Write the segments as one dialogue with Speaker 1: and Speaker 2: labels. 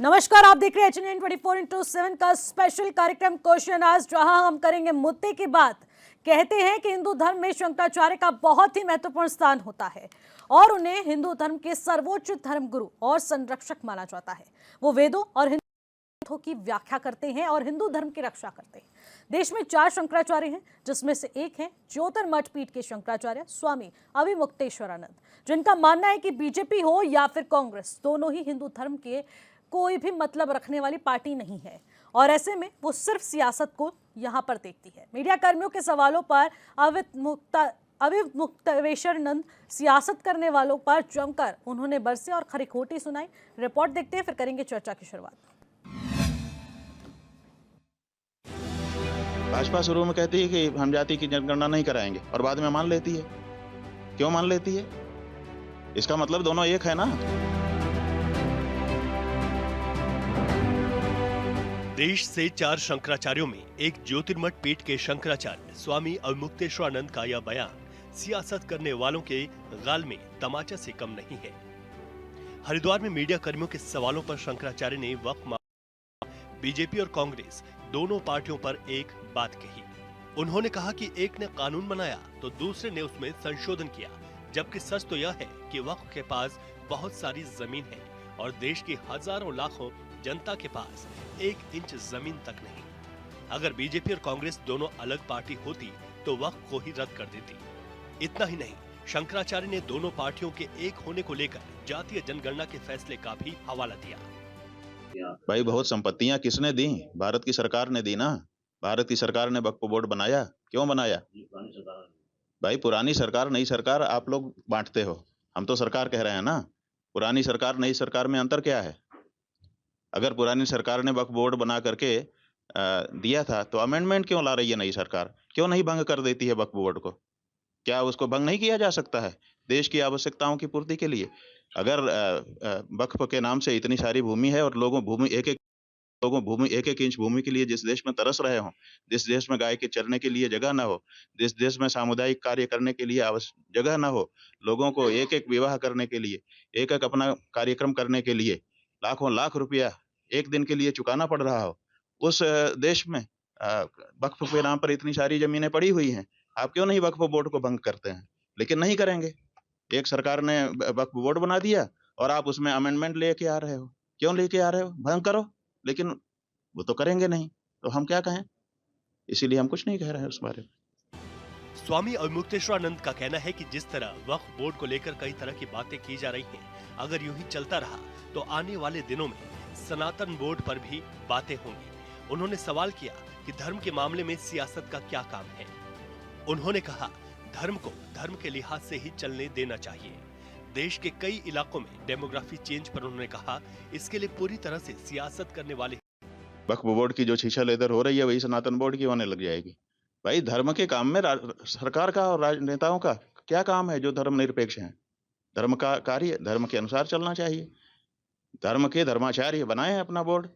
Speaker 1: नमस्कार, आप देख रहे हैं HNN 24/7 का स्पेशल कार्यक्रम क्वेश्चन आज, जहां हम करेंगे मुद्दे की बात। कहते हैं कि हिंदू धर्म में शंकराचार्य का बहुत ही महत्वपूर्ण स्थान होता है और उन्हें हिंदू धर्म के सर्वोच्च धर्मगुरु और संरक्षक माना जाता है। वो वेदों और हिंदू की व्याख्या करते हैं और हिंदू धर्म की रक्षा करते हैं। देश में 4 शंकराचार्य हैं, जिसमें से एक है ज्योतिर्मठ पीठ के शंकराचार्य स्वामी अविमुक्तेश्वरानंद, जिनका मानना है कि बीजेपी हो या फिर कांग्रेस, दोनों ही हिंदू धर्म के कोई भी मतलब रखने वाली पार्टी नहीं है और ऐसे में वो सिर्फ सियासत को यहाँ पर देखती है। मीडिया कर्मियों के सवालों पर अविमुक्तेश्वरानंद सियासत करने वालों पर जमकर उन्होंने बरसे और खरी खोटी सुनाई। रिपोर्ट देखते हैं, फिर करेंगे चर्चा की शुरुआत।
Speaker 2: भाजपा शुरू में कहती है कि हम जाति की जनगणना नहीं कराएंगे और बाद में मान लेती है। क्यों मान लेती है? इसका मतलब दोनों एक है ना।
Speaker 3: देश से 4 शंकराचार्यों में एक ज्योतिर्मठ पीठ के शंकराचार्य स्वामी अविमुक्तेश्वरानंद का यह बयान सियासत करने वालों के गाल में तमाचा से कम नहीं है। हरिद्वार में मीडिया कर्मियों के सवालों पर शंकराचार्य ने वक्फ बीजेपी और कांग्रेस दोनों पार्टियों पर एक बात कही। उन्होंने कहा कि एक ने कानून बनाया तो दूसरे ने उसमें संशोधन किया, जबकि सच तो यह है कि वक्फ के पास बहुत सारी जमीन है और देश की हजारों लाखों जनता के पास 1 इंच जमीन तक नहीं। अगर बीजेपी और कांग्रेस दोनों अलग पार्टी होती तो वक्फ को ही रद्द कर देती। इतना ही नहीं, शंकराचार्य ने दोनों पार्टियों के एक होने को लेकर जातीय जनगणना के फैसले का भी हवाला दिया।
Speaker 2: भाई बहुत संपत्तियां किसने दी? भारत की सरकार ने दी ना। भारत की सरकार ने वक्फ बोर्ड बनाया। क्यों बनाया? भाई पुरानी सरकार नई सरकार आप लोग बांटते हो, हम तो सरकार कह रहे हैं ना। पुरानी सरकार नई सरकार में अंतर क्या है? अगर पुरानी सरकार ने वक्फ बोर्ड बना करके दिया था तो अमेंडमेंट क्यों ला रही है नई सरकार? क्यों नहीं भंग कर देती है वक्फ बोर्ड को? क्या उसको भंग नहीं किया जा सकता है देश की आवश्यकताओं की पूर्ति के लिए? अगर वक्फ के नाम से इतनी सारी भूमि है और लोगों भूमि एक एक इंच भूमि के लिए जिस देश में तरस रहे हों, जिस देश में गाय के चरने के लिए जगह ना हो, जिस देश में सामुदायिक कार्य करने के लिए जगह ना हो, लोगों को एक एक विवाह करने के लिए, एक एक अपना कार्यक्रम करने के लिए लाखों लाख रुपया एक दिन के लिए चुकाना पड़ रहा हो, उस देश में वक्फ के नाम पर इतनी सारी जमीनें पड़ी हुई हैं। आप क्यों नहीं वक्फ बोर्ड को भंग करते हैं? लेकिन नहीं करेंगे। एक सरकार ने वक्फ बोर्ड बना दिया और आप उसमें अमेंडमेंट लेके आ रहे हो। क्यों लेके आ रहे हो? भंग करो। लेकिन वो तो करेंगे नहीं, तो हम क्या कहें? इसीलिए हम कुछ नहीं कह रहे हैं उस बारे में।
Speaker 3: स्वामी अविमुक्तेश्वरानंद का कहना है कि जिस तरह वक्फ बोर्ड को लेकर कई तरह की बातें की जा रही हैं, अगर यूं ही चलता रहा तो आने वाले दिनों में सनातन बोर्ड पर भी बातें होंगी। उन्होंने सवाल किया कि धर्म के मामले में सियासत का क्या काम है। उन्होंने कहा, धर्म को धर्म के लिहाज से ही चलने देना चाहिए। देश के कई इलाकों में डेमोग्राफी चेंज पर उन्होंने कहा, इसके लिए पूरी तरह से सियासत करने वाले
Speaker 2: वक्फ बोर्ड की जो शीशा लेदर हो रही है वही सनातन बोर्ड की होने लग जाएगी। भाई धर्म के काम में सरकार का और राजनेताओं का क्या काम है जो धर्मनिरपेक्ष हैं? धर्म का कार्य धर्म के अनुसार चलना चाहिए। धर्म के धर्माचार्य बनाए अपना बोर्ड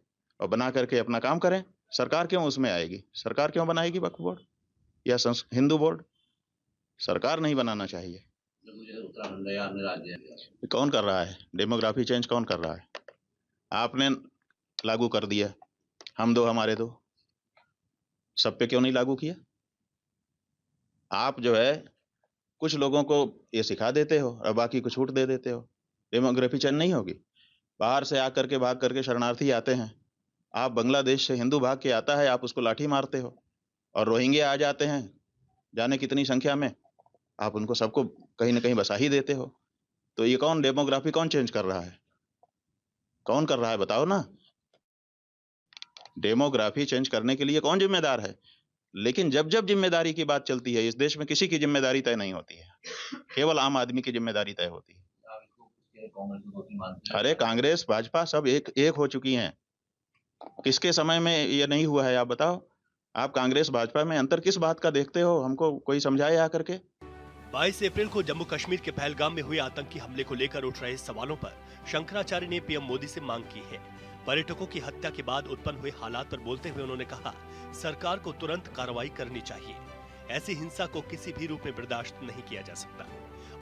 Speaker 2: और बना करके अपना काम करें। सरकार क्यों उसमें आएगी? सरकार क्यों बनाएगी वक्फ बोर्ड या हिंदू बोर्ड? सरकार नहीं बनाना चाहिए। कौन कर रहा है डेमोग्राफी चेंज? कौन कर रहा है? आपने लागू कर दिया, हम दो हमारे दो, सब पे क्यों नहीं लागू किया? आप जो है कुछ लोगों को ये सिखा देते हो और बाकी को छूट दे देते हो। डेमोग्राफी चेंज नहीं होगी। बाहर से आकर के भाग करके शरणार्थी आते हैं, आप बांग्लादेश से हिंदू भाग के आता है, आप उसको लाठी मारते हो। और रोहिंग्या आ जाते हैं जाने कितनी संख्या में, आप उनको सबको कहीं ना कहीं बसा ही देते हो। तो ये कौन डेमोग्राफी कौन चेंज कर रहा है? कौन कर रहा है बताओ ना। डेमोग्राफी चेंज करने के लिए कौन जिम्मेदार है? लेकिन जब जब जिम्मेदारी की बात चलती है, इस देश में किसी की जिम्मेदारी तय नहीं होती है, केवल आम आदमी की जिम्मेदारी तय होती है। अरे कांग्रेस भाजपा सब एक हो चुकी हैं। किसके समय में ये नहीं हुआ है? आप बताओ। आप कांग्रेस भाजपा में अंतर किस बात का देखते हो? हमको कोई समझाए आकर के।
Speaker 3: 22 अप्रैल को जम्मू कश्मीर के पहलगाम में हुए आतंकी हमले को लेकर उठ रहे सवालों पर शंकराचार्य ने पीएम मोदी से मांग की है। पर्यटकों की हत्या के बाद उत्पन्न हुए हालात पर बोलते हुए उन्होंने कहा, सरकार को तुरंत कार्रवाई करनी चाहिए। ऐसी हिंसा को किसी भी रूप में बर्दाश्त नहीं किया जा सकता।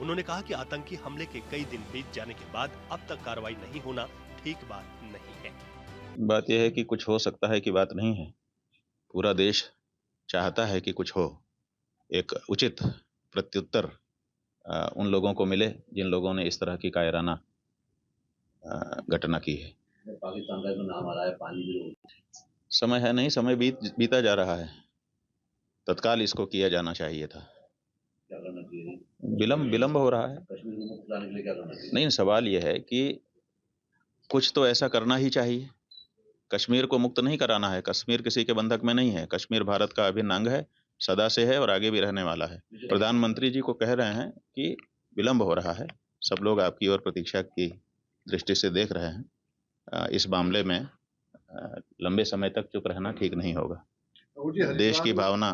Speaker 3: उन्होंने कहा कि आतंकी हमले के कई दिन बीत जाने के बाद अब तक कार्रवाई नहीं होना ठीक बात नहीं है।
Speaker 2: बात यह है कि कुछ हो सकता है कि बात नहीं है। पूरा देश चाहता है कि कुछ हो, एक उचित प्रत्युत्तर उन लोगों को मिले जिन लोगों ने इस तरह की कायराना घटना की है।
Speaker 4: पाकिस्तान का जो नाम आ रहा है, पानी भी
Speaker 2: समय है नहीं, समय बीता जा रहा है। तत्काल इसको किया जाना चाहिए था।
Speaker 4: क्या करना चाहिए?
Speaker 2: विलम्ब हो रहा है।
Speaker 4: कश्मीर को मुक्त कराने के लिए क्या करना चाहिए?
Speaker 2: नहीं, सवाल यह है कि कुछ तो ऐसा करना ही चाहिए। कश्मीर को मुक्त नहीं कराना है। कश्मीर किसी के बंधक में नहीं है। कश्मीर भारत का अभिन्न अंग है, सदा से है और आगे भी रहने वाला है। प्रधानमंत्री जी को कह रहे हैं कि विलम्ब हो रहा है। सब लोग आपकी ओर प्रतीक्षा की दृष्टि से देख रहे हैं। इस मामले में लंबे समय तक चुप रहना ठीक नहीं होगा। देश की भावना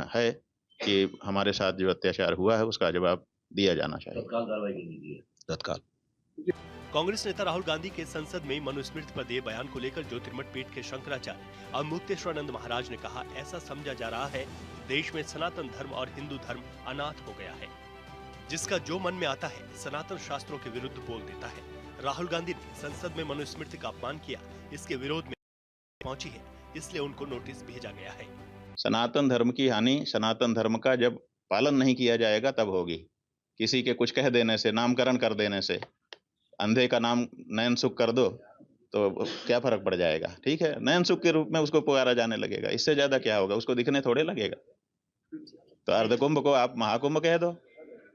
Speaker 2: है कि हमारे साथ जो अत्याचार हुआ है उसका जवाब दिया जाना चाहिए।
Speaker 4: तत्काल कार्रवाई करनी चाहिए।
Speaker 2: तत्काल।
Speaker 3: कांग्रेस नेता राहुल गांधी के संसद में मनुस्मृति पर दिए बयान को लेकर ज्योतिर्मठ पीठ के शंकराचार्य और मुक्तेश्वरानंद महाराज ने कहा, ऐसा समझा जा रहा है देश में सनातन धर्म और हिंदू धर्म अनाथ हो गया है। जिसका जो मन में आता है सनातन शास्त्रों के विरुद्ध बोल देता है। राहुल गांधी ने संसद में मनुस्मृति का अपमान किया, इसके विरोध में पहुंची है, इसलिए उनको नोटिस भेजा गया है।
Speaker 2: सनातन धर्म की हानि सनातन धर्म का जब पालन नहीं किया जाएगा तब होगी। किसी के कुछ कह देने से, नामकरण कर देने से, अंधे का नाम नयन सुख कर दो तो क्या फर्क पड़ जाएगा? ठीक है, नयन सुख के रूप में उसको पुकारा जाने लगेगा, इससे ज्यादा क्या होगा? उसको दिखने थोड़े लगेगा। तो अर्धकुंभ को आप महाकुंभ कह दो,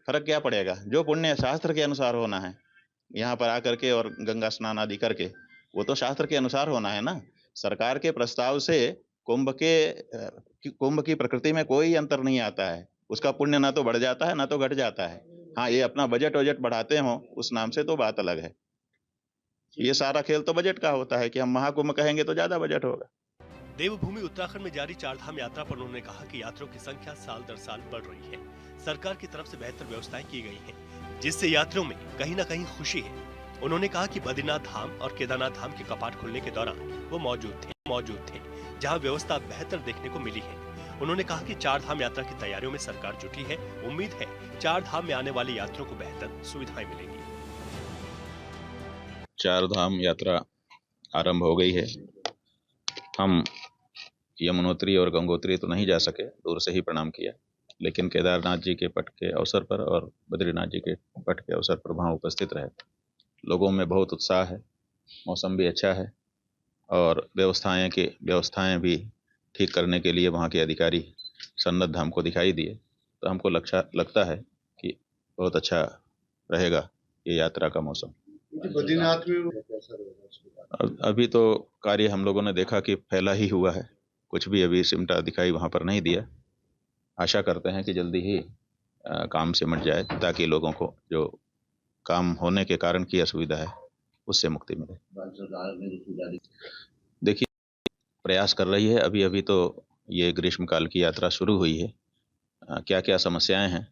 Speaker 2: फर्क क्या पड़ेगा? जो पुण्य शास्त्र के अनुसार होना है, यहाँ पर आकर के और गंगा स्नान आदि करके, वो तो शास्त्र के अनुसार होना है ना। सरकार के प्रस्ताव से कुंभ की प्रकृति में कोई अंतर नहीं आता है। उसका पुण्य ना तो बढ़ जाता है ना तो घट जाता है। हाँ, ये अपना बजट बढ़ाते हो उस नाम से तो बात अलग है। ये सारा खेल तो बजट का होता है कि हम महाकुंभ कहेंगे तो ज्यादा बजट होगा।
Speaker 3: देवभूमि उत्तराखंड में जारी चारधाम यात्रा पर उन्होंने कहा कि यात्रियों की संख्या साल दर साल बढ़ रही है। सरकार की तरफ से बेहतर व्यवस्थाएं की गई हैं, जिससे यात्रियों में कहीं न कहीं खुशी है। उन्होंने कहा कि बद्रीनाथ धाम और केदारनाथ धाम के कपाट खुलने के दौरान वो मौजूद थे, जहां व्यवस्था बेहतर देखने को मिली है। उन्होंने कहा कि चार धाम यात्रा की तैयारियों में सरकार जुटी है। उम्मीद है चार धाम में आने वाले यात्रियों को बेहतर सुविधाएं मिलेंगी।
Speaker 2: चार धाम यात्रा आरंभ हो गई है। हम यमुनोत्री और गंगोत्री तो नहीं जा सके, दूर से ही प्रणाम किया, लेकिन केदारनाथ जी के पट के अवसर पर और बद्रीनाथ जी के पट के अवसर पर वहाँ उपस्थित रहे। लोगों में बहुत उत्साह है, मौसम भी अच्छा है और व्यवस्थाएं भी ठीक करने के लिए वहाँ के अधिकारी सन्नद्ध हमको दिखाई दिए। तो हमको लगता है कि बहुत अच्छा रहेगा ये यात्रा का मौसम।
Speaker 4: बद्रीनाथ में
Speaker 2: अभी तो कार्य हम लोगों ने देखा कि फैला ही हुआ है, कुछ भी अभी सिमटा दिखाई वहाँ पर नहीं दिया। आशा करते हैं कि जल्दी ही काम सिमट जाए ताकि लोगों को जो काम होने के कारण की असुविधा है उससे मुक्ति मिले। देखिए, प्रयास कर रही है। अभी तो ये ग्रीष्मकाल की यात्रा शुरू हुई है। क्या क्या समस्याएं हैं,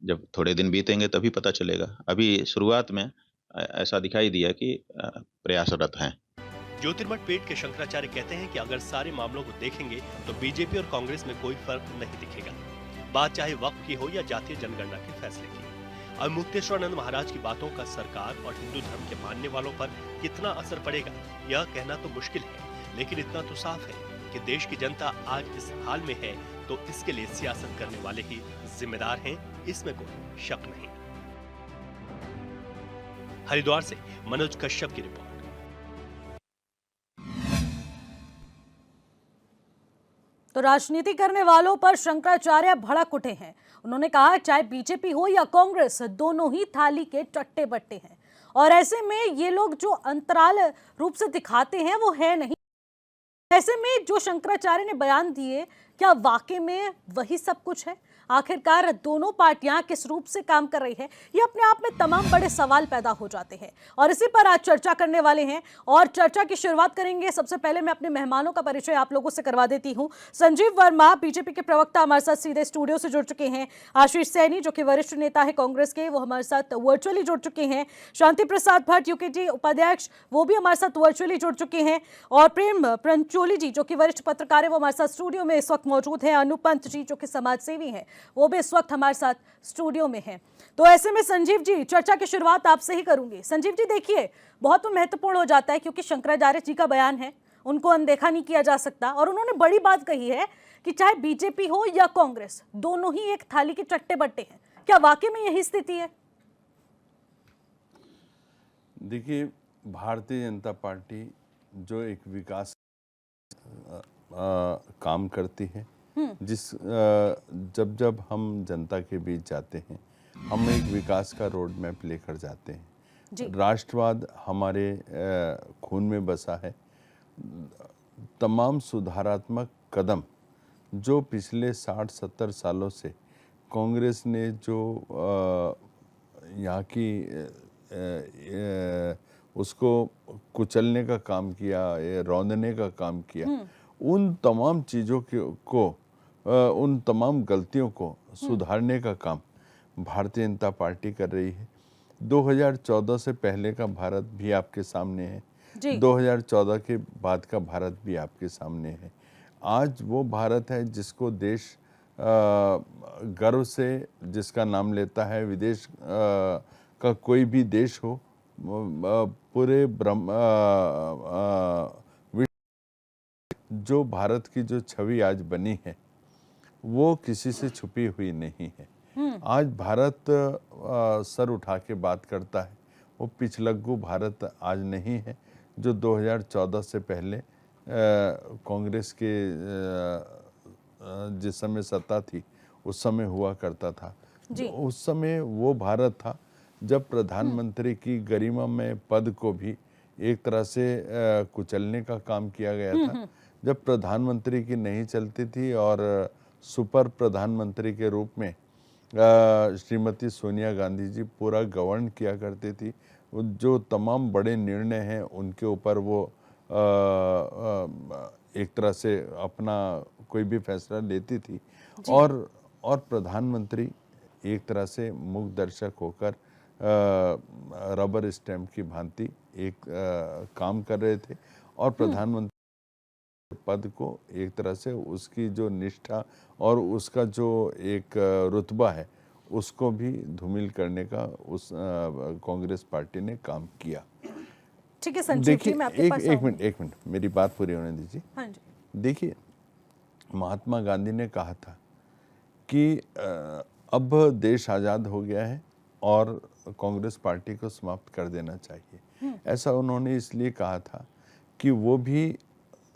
Speaker 2: जब थोड़े दिन बीतेंगे तभी पता चलेगा। अभी शुरुआत में ऐसा दिखाई दिया कि प्रयासरत हैं।
Speaker 3: ज्योतिर्मठ पीठ के शंकराचार्य कहते हैं कि अगर सारे मामलों को देखेंगे तो बीजेपी और कांग्रेस में कोई फर्क नहीं दिखेगा। बात चाहे वक्फ की हो या जातीय जनगणना के फैसले की। अब मुक्तेश्वरानंद महाराज की बातों का सरकार और हिंदू धर्म के मानने वालों पर कितना असर पड़ेगा यह कहना तो मुश्किल है, लेकिन इतना तो साफ है कि देश की जनता आज इस हाल में है तो इसके लिए सियासत करने वाले ही जिम्मेदार हैं, इसमें कोई शक नहीं। हरिद्वार से मनोज कश्यप की रिपोर्ट।
Speaker 1: तो राजनीति करने वालों पर शंकराचार्य भड़क उठे हैं। उन्होंने कहा चाहे बीजेपी हो या कांग्रेस, दोनों ही थाली के चट्टे बट्टे हैं और ऐसे में ये लोग जो अंतराल रूप से दिखाते हैं वो है नहीं। ऐसे में जो शंकराचार्य ने बयान दिए, क्या वाकई में वही सब कुछ है? आखिरकार दोनों पार्टियां किस रूप से काम कर रही है, ये अपने आप में तमाम बड़े सवाल पैदा हो जाते हैं और इसी पर आज चर्चा करने वाले हैं। और चर्चा की शुरुआत करेंगे। सबसे पहले मैं अपने मेहमानों का परिचय आप लोगों से करवा देती हूं। संजीव वर्मा बीजेपी के प्रवक्ता हमारे साथ सीधे स्टूडियो से जुड़ चुके हैं। आशीष सैनी जो कि वरिष्ठ नेता है कांग्रेस के, वो हमारे साथ वर्चुअली जुड़ चुके हैं। शांति प्रसाद भट्ट यूकेटी उपाध्यक्ष, वो भी हमारे साथ वर्चुअली जुड़ चुके हैं। और प्रेम पंचोली जी जो कि वरिष्ठ पत्रकार है, वो हमारे साथ स्टूडियो में इस वक्त मौजूद है। अनुपंत जी जो कि समाज सेवी हैं, वो भी इस वक्त हमारे साथ स्टूडियो में हैं। तो ऐसे में संजीव जी, चर्चा की शुरुआत आपसे ही करूंगी। संजीव जी देखिए, बहुत महत्वपूर्ण हो जाता है क्योंकि शंकराचार्य जी का बयान है, उनको अनदेखा नहीं किया जा सकता। और उन्होंने बड़ी बात कही है कि चाहे बीजेपी हो या कांग्रेस, दोनों ही एक थाली के चट्टे बट्टे हैं। क्या वाकई में यही स्थिति है?
Speaker 5: देखिए, भारतीय जनता पार्टी जो एक विकास काम करती है, जब जब हम जनता के बीच जाते हैं, हम एक विकास का रोड मैप लेकर जाते हैं। राष्ट्रवाद हमारे खून में बसा है। तमाम सुधारात्मक कदम जो पिछले 60-70 सालों से कांग्रेस ने जो यहाँ की उसको कुचलने का काम किया, रौंदने का काम किया, उन तमाम चीज़ों को उन तमाम गलतियों को सुधारने का काम भारतीय जनता पार्टी कर रही है। 2014 से पहले का भारत भी आपके सामने है, 2014 के बाद का भारत भी आपके सामने है। आज वो भारत है जिसको देश गर्व से जिसका नाम लेता है। विदेश का कोई भी देश हो, पूरे जो भारत की जो छवि आज बनी है वो किसी से छुपी हुई नहीं है। आज भारत सर उठा के बात करता है। वो पिछलग्गू भारत आज नहीं है जो 2014 से पहले कांग्रेस के जिस समय सत्ता थी उस समय हुआ करता था। उस समय वो भारत था जब प्रधानमंत्री की गरिमा में पद को भी एक तरह से कुचलने का काम किया गया था। जब प्रधानमंत्री की नहीं चलती थी और सुपर प्रधानमंत्री के रूप में श्रीमती सोनिया गांधी जी पूरा गवर्न किया करती थी। जो तमाम बड़े निर्णय हैं उनके ऊपर वो एक तरह से अपना कोई भी फैसला लेती थी। और प्रधानमंत्री एक तरह से मूक दर्शक होकर रबर स्टैम्प की भांति एक काम कर रहे थे। और प्रधानमंत्री पद को एक तरह से उसकी जो निष्ठा और उसका जो एक रुतबा है उसको भी धूमिल करने का उस कांग्रेस पार्टी ने काम किया।
Speaker 1: ठीक है संजीव जी, मैं आपके पास
Speaker 5: एक मिनट मेरी बात पूरी होने दीजिए।
Speaker 1: हाँ जी।
Speaker 5: देखिए, महात्मा गांधी ने कहा था कि अब देश आज़ाद हो गया है और कांग्रेस पार्टी को समाप्त कर देना चाहिए। ऐसा उन्होंने इसलिए कहा था कि वो भी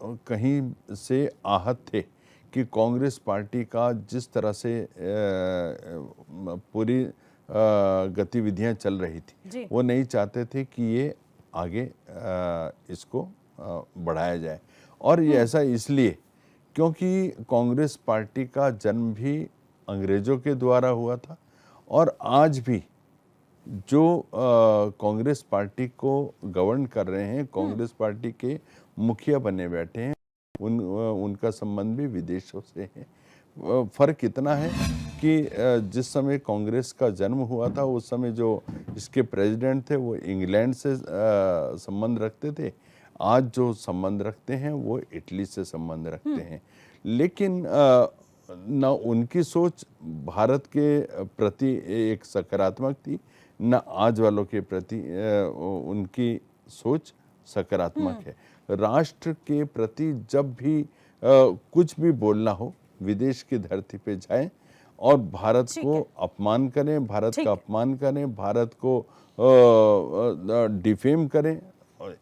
Speaker 5: कहीं से आहत थे कि कांग्रेस पार्टी का जिस तरह से पूरी गतिविधियां चल रही थी, वो नहीं चाहते थे कि ये आगे इसको बढ़ाया जाए। और ये ऐसा इसलिए क्योंकि कांग्रेस पार्टी का जन्म भी अंग्रेजों के द्वारा हुआ था और आज भी जो कांग्रेस पार्टी को गवर्न कर रहे हैं, कांग्रेस पार्टी के मुखिया बने बैठे हैं, उनका संबंध भी विदेशों से है। फर्क इतना है कि जिस समय कांग्रेस का जन्म हुआ था उस समय जो इसके प्रेसिडेंट थे वो इंग्लैंड से संबंध रखते थे। आज जो संबंध रखते हैं वो इटली से संबंध रखते हैं। लेकिन न उनकी सोच भारत के प्रति एक सकारात्मक थी, न आज वालों के प्रति उनकी सोच सकारात्मक है। राष्ट्र के प्रति जब भी कुछ भी बोलना हो, विदेश की धरती पे जाएं और भारत को अपमान करें, भारत का अपमान करें, भारत को डिफेम करें।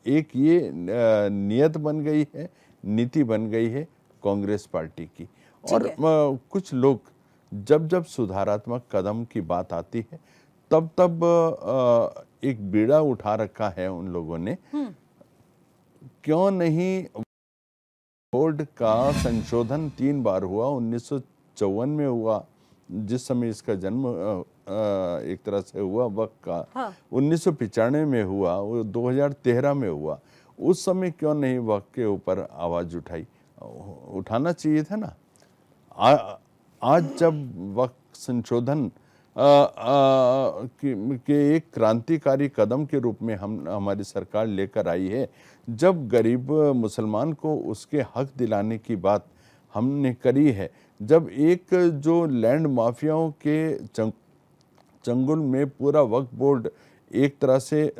Speaker 5: एक ये नियत बन गई है, नीति बन गई है कांग्रेस पार्टी की। और कुछ लोग जब सुधारात्मक कदम की बात आती है तब एक बीड़ा उठा रखा है उन लोगों ने। क्यों नहीं बोर्ड का संशोधन 3 बार हुआ। 1954 में हुआ जिस समय इसका जन्म एक तरह से हुआ वक्त का, 1995 में हुआ, 2013 में हुआ। उस समय क्यों नहीं वक्त के ऊपर आवाज उठाना चाहिए था ना। आज जब वक्त संशोधन के एक क्रांतिकारी कदम के रूप में हमारी सरकार लेकर आई है, जब गरीब मुसलमान को उसके हक दिलाने की बात हमने करी है, जब एक जो लैंड माफियाओं के चंगुल में पूरा वक्फ बोर्ड एक तरह से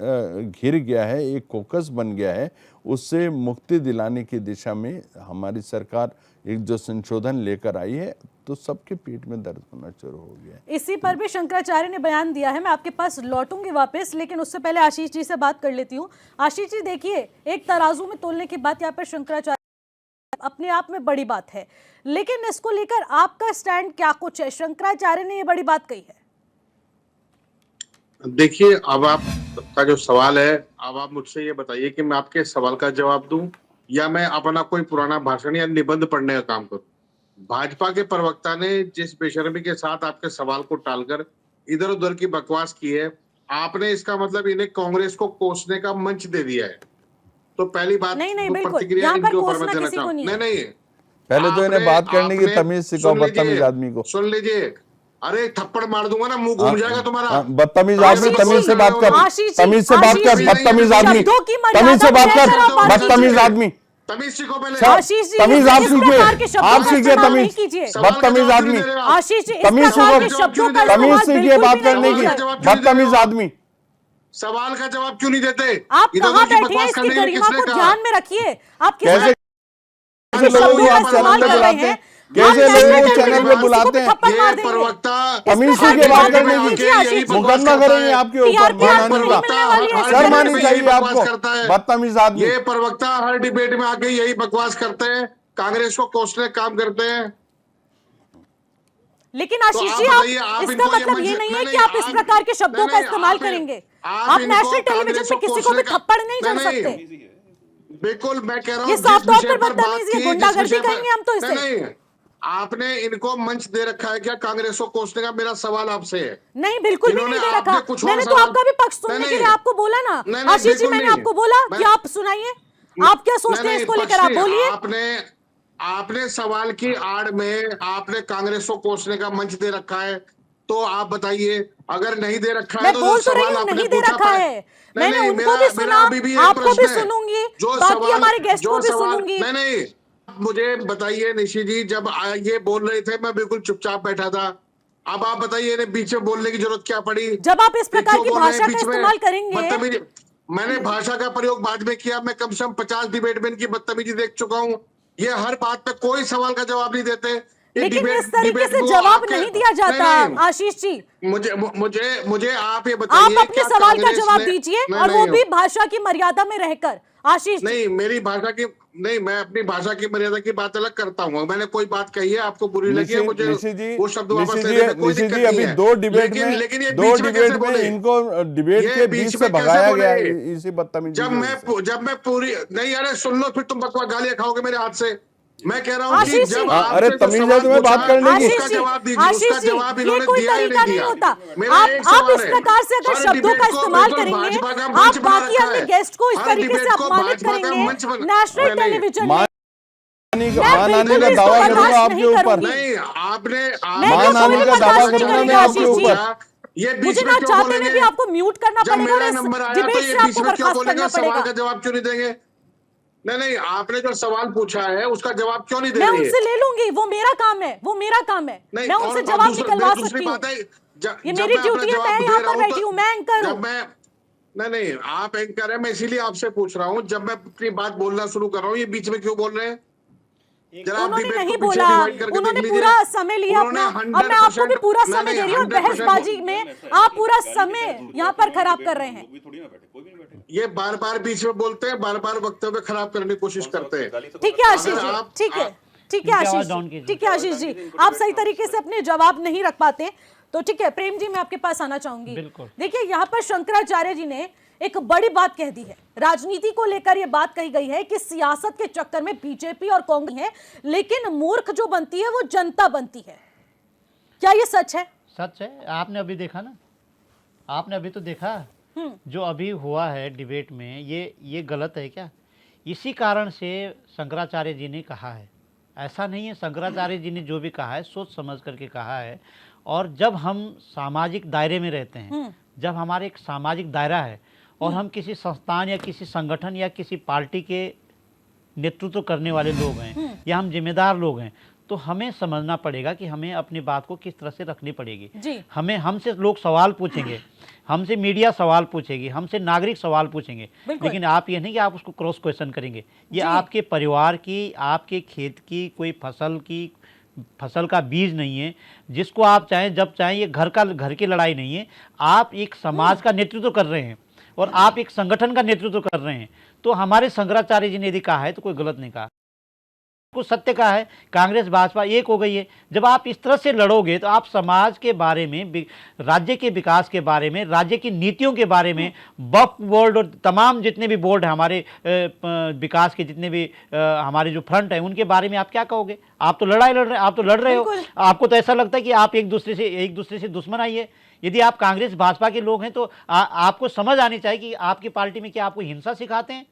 Speaker 5: घिर गया है, एक कोकस बन गया है, उससे मुक्ति दिलाने की दिशा में हमारी सरकार एक जो संशोधन लेकर आई है, तो सबके पेट में दर्द होना शुरू हो गया है।
Speaker 1: इसी पर भी शंकराचार्य ने बयान दिया है। मैं आपके पास लौटूंगी वापस, लेकिन उससे पहले आशीष जी से बात कर लेती हूँ। आशीष जी देखिए, एक तराजू में तोलने की बात यहाँ पर शंकराचार्य अपने आप में बड़ी बात है, लेकिन इसको लेकर आपका स्टैंड क्या कुछ है? शंकराचार्य ने ये बड़ी बात कही है।
Speaker 6: देखिए, अब आपका जो सवाल है, अब आप मुझसे ये बताइए कि मैं आपके सवाल का जवाब दूं या मैं अपना कोई पुराना भाषण या निबंध पढ़ने का काम करूं। भाजपा के प्रवक्ता ने जिस बेशर्मी के साथ आपके सवाल को टालकर इधर उधर की बकवास की है, आपने इसका मतलब इन्हें कांग्रेस को कोसने का मंच दे दिया है। तो पहली बात,
Speaker 1: नहीं,
Speaker 6: तो
Speaker 1: बिल्कुल,
Speaker 6: प्रतिक्रिया
Speaker 1: यहाँ पर
Speaker 6: इनके ऊपर मैं
Speaker 1: कोसना
Speaker 6: देना
Speaker 1: किसी को
Speaker 6: चाहूँ।
Speaker 1: नहीं है।
Speaker 6: नहीं,
Speaker 5: पहले तो इन्हें बात करने की तमीज सिखाओ, बदतमीज आदमी को।
Speaker 6: सुन लीजिए, अरे थप्पड़ मार दूंगा ना, मुंह घूम जाएगा तुम्हारा।
Speaker 5: बदतमीज आदमी, तमीज से बात कर,
Speaker 1: आशीष जी,
Speaker 5: तमीज से बात कर,
Speaker 1: आशीष जी,
Speaker 5: बदतमीज आदमी,
Speaker 1: शब्दों की
Speaker 5: तमीज से
Speaker 1: मर्यादा
Speaker 5: बात कर,
Speaker 1: में रहकर आप
Speaker 5: बदतमीज आदमी।
Speaker 6: तमीज सीखो पहले।
Speaker 1: आशीष जी,
Speaker 5: तमीज
Speaker 1: इस
Speaker 5: आप
Speaker 1: प्रकार के
Speaker 5: सीखिए,
Speaker 1: शब्दों
Speaker 5: आप
Speaker 1: का
Speaker 5: सीखिए
Speaker 1: इस्तेमाल नहीं
Speaker 5: तमीज,
Speaker 1: कीजिए।
Speaker 5: बदतमीज आदमी।
Speaker 1: आशीष जी, इस
Speaker 5: तमीज
Speaker 1: प्रकार के
Speaker 5: सीखो,
Speaker 1: शब्दों का
Speaker 5: तमीज
Speaker 1: इस्तेमाल
Speaker 5: सीखिए
Speaker 1: बिल्कुल
Speaker 5: बात
Speaker 1: भी नहीं
Speaker 5: करने की,
Speaker 1: कीजिए।
Speaker 5: बदतमीज आदमी।
Speaker 6: सवाल का जवाब क्यों नहीं देते?
Speaker 1: आप
Speaker 6: इधर
Speaker 1: कहाँ
Speaker 6: उधर की
Speaker 1: बैठे हैं?
Speaker 6: बकवास
Speaker 1: इसकी
Speaker 6: करने के लिए
Speaker 1: गरिमा
Speaker 6: किसने
Speaker 1: को
Speaker 6: कहा?
Speaker 1: ध्यान में रखिए। आप किस
Speaker 5: कैसे
Speaker 1: कैसे
Speaker 5: लोगों
Speaker 1: शब्दों
Speaker 5: को
Speaker 1: का
Speaker 5: आप चैनल
Speaker 1: इस्तेमाल
Speaker 5: पे
Speaker 1: कर रहे
Speaker 5: बुलाते
Speaker 1: हैं?
Speaker 5: हैं, कैसे
Speaker 1: आप
Speaker 5: लोगों को
Speaker 1: नेशनल
Speaker 5: चैनल पे
Speaker 1: टेलीविजन
Speaker 5: बुलाते हैं?
Speaker 1: किसी को थप्पड़ मार
Speaker 6: ये
Speaker 1: देंगे।
Speaker 6: प्रवक्ता
Speaker 5: तमीज
Speaker 1: इस प्रकार
Speaker 5: सीखिए
Speaker 1: की
Speaker 5: बात
Speaker 1: बातें
Speaker 5: करने
Speaker 1: मत
Speaker 5: की,
Speaker 1: कीजिए आशीष जी।
Speaker 5: मुकदमा करेंगे आपके ऊपर,
Speaker 1: TRP
Speaker 5: मानहानि
Speaker 1: आपको
Speaker 5: का।
Speaker 1: नहीं मिलने वाली है।
Speaker 5: शर्म आनी
Speaker 6: यही
Speaker 5: चाहिए
Speaker 6: बकवास
Speaker 5: आपको,
Speaker 6: करता है।
Speaker 5: बदतमीज आदमी।
Speaker 6: ये प्रवक्ता हर डिबेट में आके यही बकवास करते हैं, कांग्रेस को कोसने का काम करते हैं।
Speaker 1: लेकिन
Speaker 6: तो
Speaker 1: आशीष
Speaker 6: आप
Speaker 1: जी,
Speaker 6: बताइए,
Speaker 1: आप
Speaker 6: आप
Speaker 1: इसका
Speaker 6: इनको
Speaker 1: मतलब ये नहीं है कि आप इस प्रकार के शब्दों का इस्तेमाल करेंगे। आप
Speaker 6: इनको
Speaker 1: नेशनल टेलीविजन
Speaker 6: कांग्रेस
Speaker 1: पे
Speaker 6: को
Speaker 1: किसी को भी
Speaker 6: कोसने का-
Speaker 1: थप्पड़ नहीं जड़
Speaker 6: नहीं,
Speaker 1: सकते।
Speaker 6: बिल्कुल, मैं कह रहा हूँ
Speaker 1: ये
Speaker 6: जिस
Speaker 1: साफ तौर
Speaker 6: विषय
Speaker 1: पर
Speaker 6: पर बात
Speaker 1: बदतमीजी है,
Speaker 6: की,
Speaker 1: गुंडागर्दी
Speaker 6: जिस विषय पर-
Speaker 1: कहेंगे हम तो इसे।
Speaker 6: नहीं, आपने इनको मंच दे रखा है क्या कांग्रेस को कोसने का? मेरा सवाल आपसे है।
Speaker 1: नहीं, बिल्कुल भी
Speaker 6: इन्होंने
Speaker 1: नहीं दे
Speaker 6: आपने
Speaker 1: रखा।
Speaker 6: कुछ और
Speaker 1: मैंने तो
Speaker 6: सवाल-
Speaker 1: आपका भी पक्ष सुनने
Speaker 6: नहीं,
Speaker 1: के लिए
Speaker 6: नहीं।
Speaker 1: आपको बोला ना।
Speaker 6: नहीं,
Speaker 1: आशीष जी,
Speaker 6: बिल्कुल
Speaker 1: मैंने
Speaker 6: नहीं।
Speaker 1: आपको बोला कि
Speaker 6: मैं-
Speaker 1: आप सुनाइए, आप क्या सोचते हैं इसको लेकर, आप बोलिए।
Speaker 6: आपने सवाल की आड़ में आपने कांग्रेस को कोसने का मंच दे रखा है, तो आप बताइए। अगर नहीं दे रखा है
Speaker 1: मैं
Speaker 6: तो
Speaker 1: बोल
Speaker 6: जो
Speaker 1: तो रही
Speaker 6: सवाल
Speaker 1: हूँ
Speaker 6: आपने
Speaker 1: नहीं दे
Speaker 6: पूछा
Speaker 1: रखा
Speaker 6: था-
Speaker 1: है।
Speaker 6: नहीं,
Speaker 1: मैंने
Speaker 6: नहीं,
Speaker 1: उनको भी
Speaker 6: मेरा
Speaker 1: सुना,
Speaker 6: अभी भी एक
Speaker 1: आपको भी
Speaker 6: प्रश्न है।
Speaker 1: सुनूंगी,
Speaker 6: जो
Speaker 1: बाकी
Speaker 6: सवाल-
Speaker 1: हमारे गेस्ट
Speaker 6: जो
Speaker 1: को भी
Speaker 6: सवाल-
Speaker 1: सुनूंगी।
Speaker 6: नहीं, मुझे बताइए निशी जी, जब ये बोल रहे थे मैं बिल्कुल चुपचाप बैठा था। अब आप बताइए, इन्हें बीच में बोलने की जरूरत क्या पड़ी?
Speaker 1: जब आप इस प्रकार
Speaker 6: क्यों
Speaker 1: की
Speaker 6: बोल रहे हैं
Speaker 1: भाषा का
Speaker 6: बीच में?
Speaker 1: इस्तेमाल करेंगे।
Speaker 6: बदतमीजी, मैंने भाषा का प्रयोग बाद में किया। मैं कम से कम 50 डिबेट में इनकी बदतमीजी देख चुका हूँ। ये हर बात पे कोई सवाल का जवाब नहीं देते। ये
Speaker 1: लेकिन
Speaker 6: डिबेट-
Speaker 1: इस तरीके
Speaker 6: डिबेट
Speaker 1: से
Speaker 6: में वो
Speaker 1: जवाब
Speaker 6: आपके-
Speaker 1: नहीं दिया जाता।
Speaker 6: नहीं,
Speaker 1: आशीष जी,
Speaker 6: मुझे आप ये बताइए,
Speaker 1: आप अपने
Speaker 6: क्या
Speaker 1: सवाल का
Speaker 6: कांग्रेस
Speaker 1: जवाब
Speaker 6: ने-
Speaker 1: दीजिए,
Speaker 6: नहीं,
Speaker 1: और वो
Speaker 6: नहीं,
Speaker 1: भी भाषा की मर्यादा में रहकर। आशीष जी,
Speaker 6: नहीं, मेरी भाषा की नहीं, मैं अपनी भाषा की मर्यादा की बात अलग करता हूँ। मैंने कोई बात कही है, आपको बुरी लगी है, मुझे वो शब्द वापस लेने में कोई दिक्कत
Speaker 5: अभी
Speaker 6: नहीं है।
Speaker 5: दो डिबेट
Speaker 6: लेकिन-
Speaker 5: में,
Speaker 6: लेकिन ये
Speaker 5: दो
Speaker 6: बीच में कैसे
Speaker 5: डिबेट में
Speaker 6: बोले?
Speaker 5: इनको डिबेट
Speaker 6: ये
Speaker 5: के
Speaker 6: बीच
Speaker 5: बीच
Speaker 6: में
Speaker 5: से
Speaker 6: कैसे
Speaker 5: भगाया
Speaker 6: बोले?
Speaker 5: गया है इसी बदतमीजी
Speaker 6: जब मैं पूरी नहीं, अरे सुन लो, फिर तुम बकवास गालियां खाओगे मेरे हाथ से। मैं कह रहा हूँ कि
Speaker 1: आशीष जी,
Speaker 6: जब
Speaker 5: अरे
Speaker 6: आपसे जो
Speaker 5: तमीज है
Speaker 6: सवाल
Speaker 5: तुम्हें बात
Speaker 6: पूछा,
Speaker 5: करने की।
Speaker 6: उसका जवाब दीजिए।
Speaker 1: आशीष
Speaker 6: उसका
Speaker 1: जी,
Speaker 6: जवाब
Speaker 1: ये
Speaker 6: इन्होंने
Speaker 1: कोई
Speaker 6: दिया या
Speaker 1: तरीका
Speaker 6: नहीं
Speaker 1: नहीं
Speaker 6: दिया?
Speaker 1: होता।
Speaker 6: मेरा एक
Speaker 1: आप
Speaker 6: सवाल
Speaker 1: इस
Speaker 6: है।
Speaker 1: प्रकार से अगर
Speaker 6: हर
Speaker 1: शब्दों
Speaker 6: डिबेट
Speaker 1: का
Speaker 6: को
Speaker 1: इस्तेमाल
Speaker 6: बिल्कुल
Speaker 1: करेंगे,
Speaker 6: भाजपा का
Speaker 1: आप
Speaker 6: मंच बना
Speaker 1: बाकी
Speaker 6: रखा
Speaker 1: अन्य
Speaker 6: है।
Speaker 1: गेस्ट को इस
Speaker 6: हर
Speaker 1: तरीके
Speaker 6: डिबेट
Speaker 1: से
Speaker 6: को
Speaker 1: अपमानित
Speaker 6: भाजपा का
Speaker 1: करेंगे
Speaker 6: मंच बना-
Speaker 1: नेशनल
Speaker 6: नहीं,
Speaker 1: टेलीविजन में।
Speaker 5: मानहानि का
Speaker 1: इसको
Speaker 5: दावा
Speaker 1: बर्दाश्त
Speaker 5: करूंगा आपके
Speaker 1: नहीं
Speaker 5: ऊपर।
Speaker 1: करूंगी।
Speaker 6: नहीं, आपने
Speaker 1: मैं भी
Speaker 5: मानहानि
Speaker 1: कोई
Speaker 5: का दावा
Speaker 1: बर्दाश्त नहीं
Speaker 5: करूंगा
Speaker 1: करेंगे
Speaker 5: मैं आपके
Speaker 1: आशीष जी।
Speaker 5: ऊपर।
Speaker 6: ये बीच
Speaker 1: मुझे
Speaker 6: में
Speaker 1: ना
Speaker 6: क्यों
Speaker 1: चाहते हुए
Speaker 6: बोलेंगे?
Speaker 1: भी आपको म्यूट करना
Speaker 6: जब
Speaker 1: पड़ेगा और
Speaker 6: मेरा
Speaker 1: इस
Speaker 6: नंबर आया तो
Speaker 1: डिबेट
Speaker 6: ये
Speaker 1: से
Speaker 6: बीच
Speaker 1: आपको
Speaker 6: में क्यों
Speaker 1: बर्खास्त
Speaker 6: बोलेंगे?
Speaker 1: करना
Speaker 6: सवाल
Speaker 1: पड़ेगा।
Speaker 6: का जवाब क्यों नहीं देंगे? नहीं, आपने जो सवाल पूछा है उसका जवाब क्यों नहीं दे
Speaker 1: मैं
Speaker 6: रही है?
Speaker 1: उनसे ले लूंगी, वो मेरा काम है, वो मेरा काम है।
Speaker 6: नहीं,
Speaker 1: मैं
Speaker 6: और
Speaker 1: उनसे जवाब निकलवा
Speaker 6: दूसरी
Speaker 1: सकती हूँ।
Speaker 6: बात है,
Speaker 1: ये मेरी ड्यूटी है, मैं यहाँ पर बैठी हूँ, मैं एंकर हूँ।
Speaker 6: जब मैं नहीं, आप एंकर है, मैं इसीलिए आपसे पूछ रहा हूँ। जब मैं अपनी बात बोलना शुरू कर रहा हूँ, ये बीच में क्यों बोल रहे हैं? जरा आप
Speaker 1: उन्होंने
Speaker 6: डिबेट
Speaker 1: नहीं
Speaker 6: को पीछे
Speaker 1: बोला,
Speaker 6: divide करके
Speaker 1: उन्होंने
Speaker 6: देख
Speaker 1: पूरा
Speaker 6: लीजिए।
Speaker 1: समय लिया अपना।
Speaker 6: उन्होंने
Speaker 1: अब मैं आपको भी पूरा
Speaker 6: 100%
Speaker 1: समय दे रही हूँ, और
Speaker 6: 100%
Speaker 1: बहसबाजी में आप पूरा समय यहाँ पर खराब कर रहे हैं।
Speaker 6: ये बार बार बीच में बोलते हैं, बार बार वक्तव्य खराब करने की कोशिश करते हैं।
Speaker 1: ठीक है आशीष
Speaker 6: अगर
Speaker 1: जी,
Speaker 6: आप-
Speaker 1: ठीक है, ठीक है आशीष जी, ठीक है आशीष जी, आप सही तरीके से अपने जवाब नहीं रख पाते, तो ठीक है। प्रेम जी, मैं आपके पास आना चाहूंगी। देखिए, यहाँ पर शंकराचार्य जी ने एक बड़ी बात कह दी है। राजनीति को लेकर यह बात कही गई है कि सियासत के चक्कर में बीजेपी और कांग्रेस है, लेकिन मूर्ख जो बनती है वो जनता बनती है। क्या ये सच है?
Speaker 7: सच है। आपने अभी देखा ना, आपने अभी तो देखा जो अभी हुआ है डिबेट में, ये गलत है क्या? इसी कारण से शंकराचार्य जी ने कहा है, ऐसा नहीं है। शंकराचार्य जी ने जो भी कहा है सोच समझ करके कहा है। और जब हम सामाजिक दायरे में रहते हैं, जब हमारे एक सामाजिक दायरा है और हम किसी संस्थान या किसी संगठन या किसी पार्टी के नेतृत्व करने वाले लोग हैं या हम जिम्मेदार लोग हैं, तो हमें समझना पड़ेगा कि हमें अपनी बात को किस तरह से रखनी पड़ेगी। हमें हमसे लोग सवाल पूछेंगे, हमसे मीडिया सवाल पूछेगी, हमसे नागरिक सवाल पूछेंगे, लेकिन आप ये नहीं कि आप उसको क्रॉस क्वेश्चन करेंगे। ये आपके परिवार की, आपके खेत की कोई फसल का बीज नहीं है जिसको आप चाहें जब चाहें, ये घर की लड़ाई नहीं है। आप एक समाज का नेतृत्व कर रहे हैं और आप एक संगठन का नेतृत्व कर रहे हैं। तो हमारे शंकराचार्य जी ने यदि कहा है तो कोई गलत नहीं कहा, कुछ सत्य कहा है। कांग्रेस भाजपा एक हो गई है। जब आप इस तरह से लड़ोगे तो आप समाज के बारे में, राज्य के विकास के बारे में, राज्य की नीतियों के बारे में, वक्फ बोर्ड और तमाम जितने भी बोर्ड है हमारे विकास के, जितने भी हमारे जो फ्रंट है उनके बारे में आप क्या कहोगे? आप तो लड़ाई लड़ रहे हैं, आप तो लड़ रहे हो। आपको तो ऐसा लगता है कि आप एक दूसरे से दुश्मन आई है। यदि आप कांग्रेस भाजपा के लोग हैं तो आपको समझ आनी चाहिए कि आपकी पार्टी में क्या आपको हिंसा सिखाते हैं।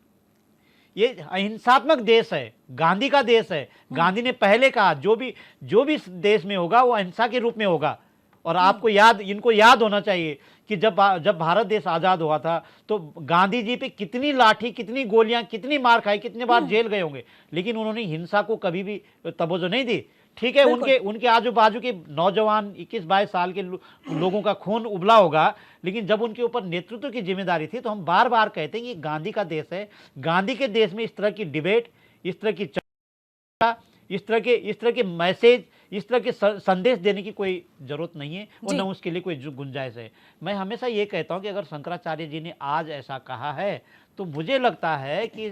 Speaker 7: ये अहिंसात्मक देश है, गांधी का देश है। गांधी ने पहले कहा जो भी इस देश में होगा वो अहिंसा के रूप में होगा। और आपको इनको याद होना चाहिए कि जब भारत देश आजाद हुआ था तो गांधी जी पे कितनी लाठी, कितनी गोलियां, कितनी मार खाई, कितने बार जेल गए होंगे, लेकिन उन्होंने हिंसा को कभी भी तवज्जो नहीं दी। ठीक है, उनके आजू बाजू के नौजवान 21-22 साल के लोगों का खून उबला होगा, लेकिन जब उनके ऊपर नेतृत्व की जिम्मेदारी थी तो हम बार बार कहते हैं कि गांधी का देश है। गांधी के देश में इस तरह की डिबेट, इस तरह की चर्चा, इस तरह के मैसेज, इस तरह के संदेश देने की कोई जरूरत नहीं है और न उसके लिए कोई गुंजाइश है। मैं हमेशा ये कहता हूं कि अगर शंकराचार्य जी ने आज ऐसा कहा है तो मुझे लगता है कि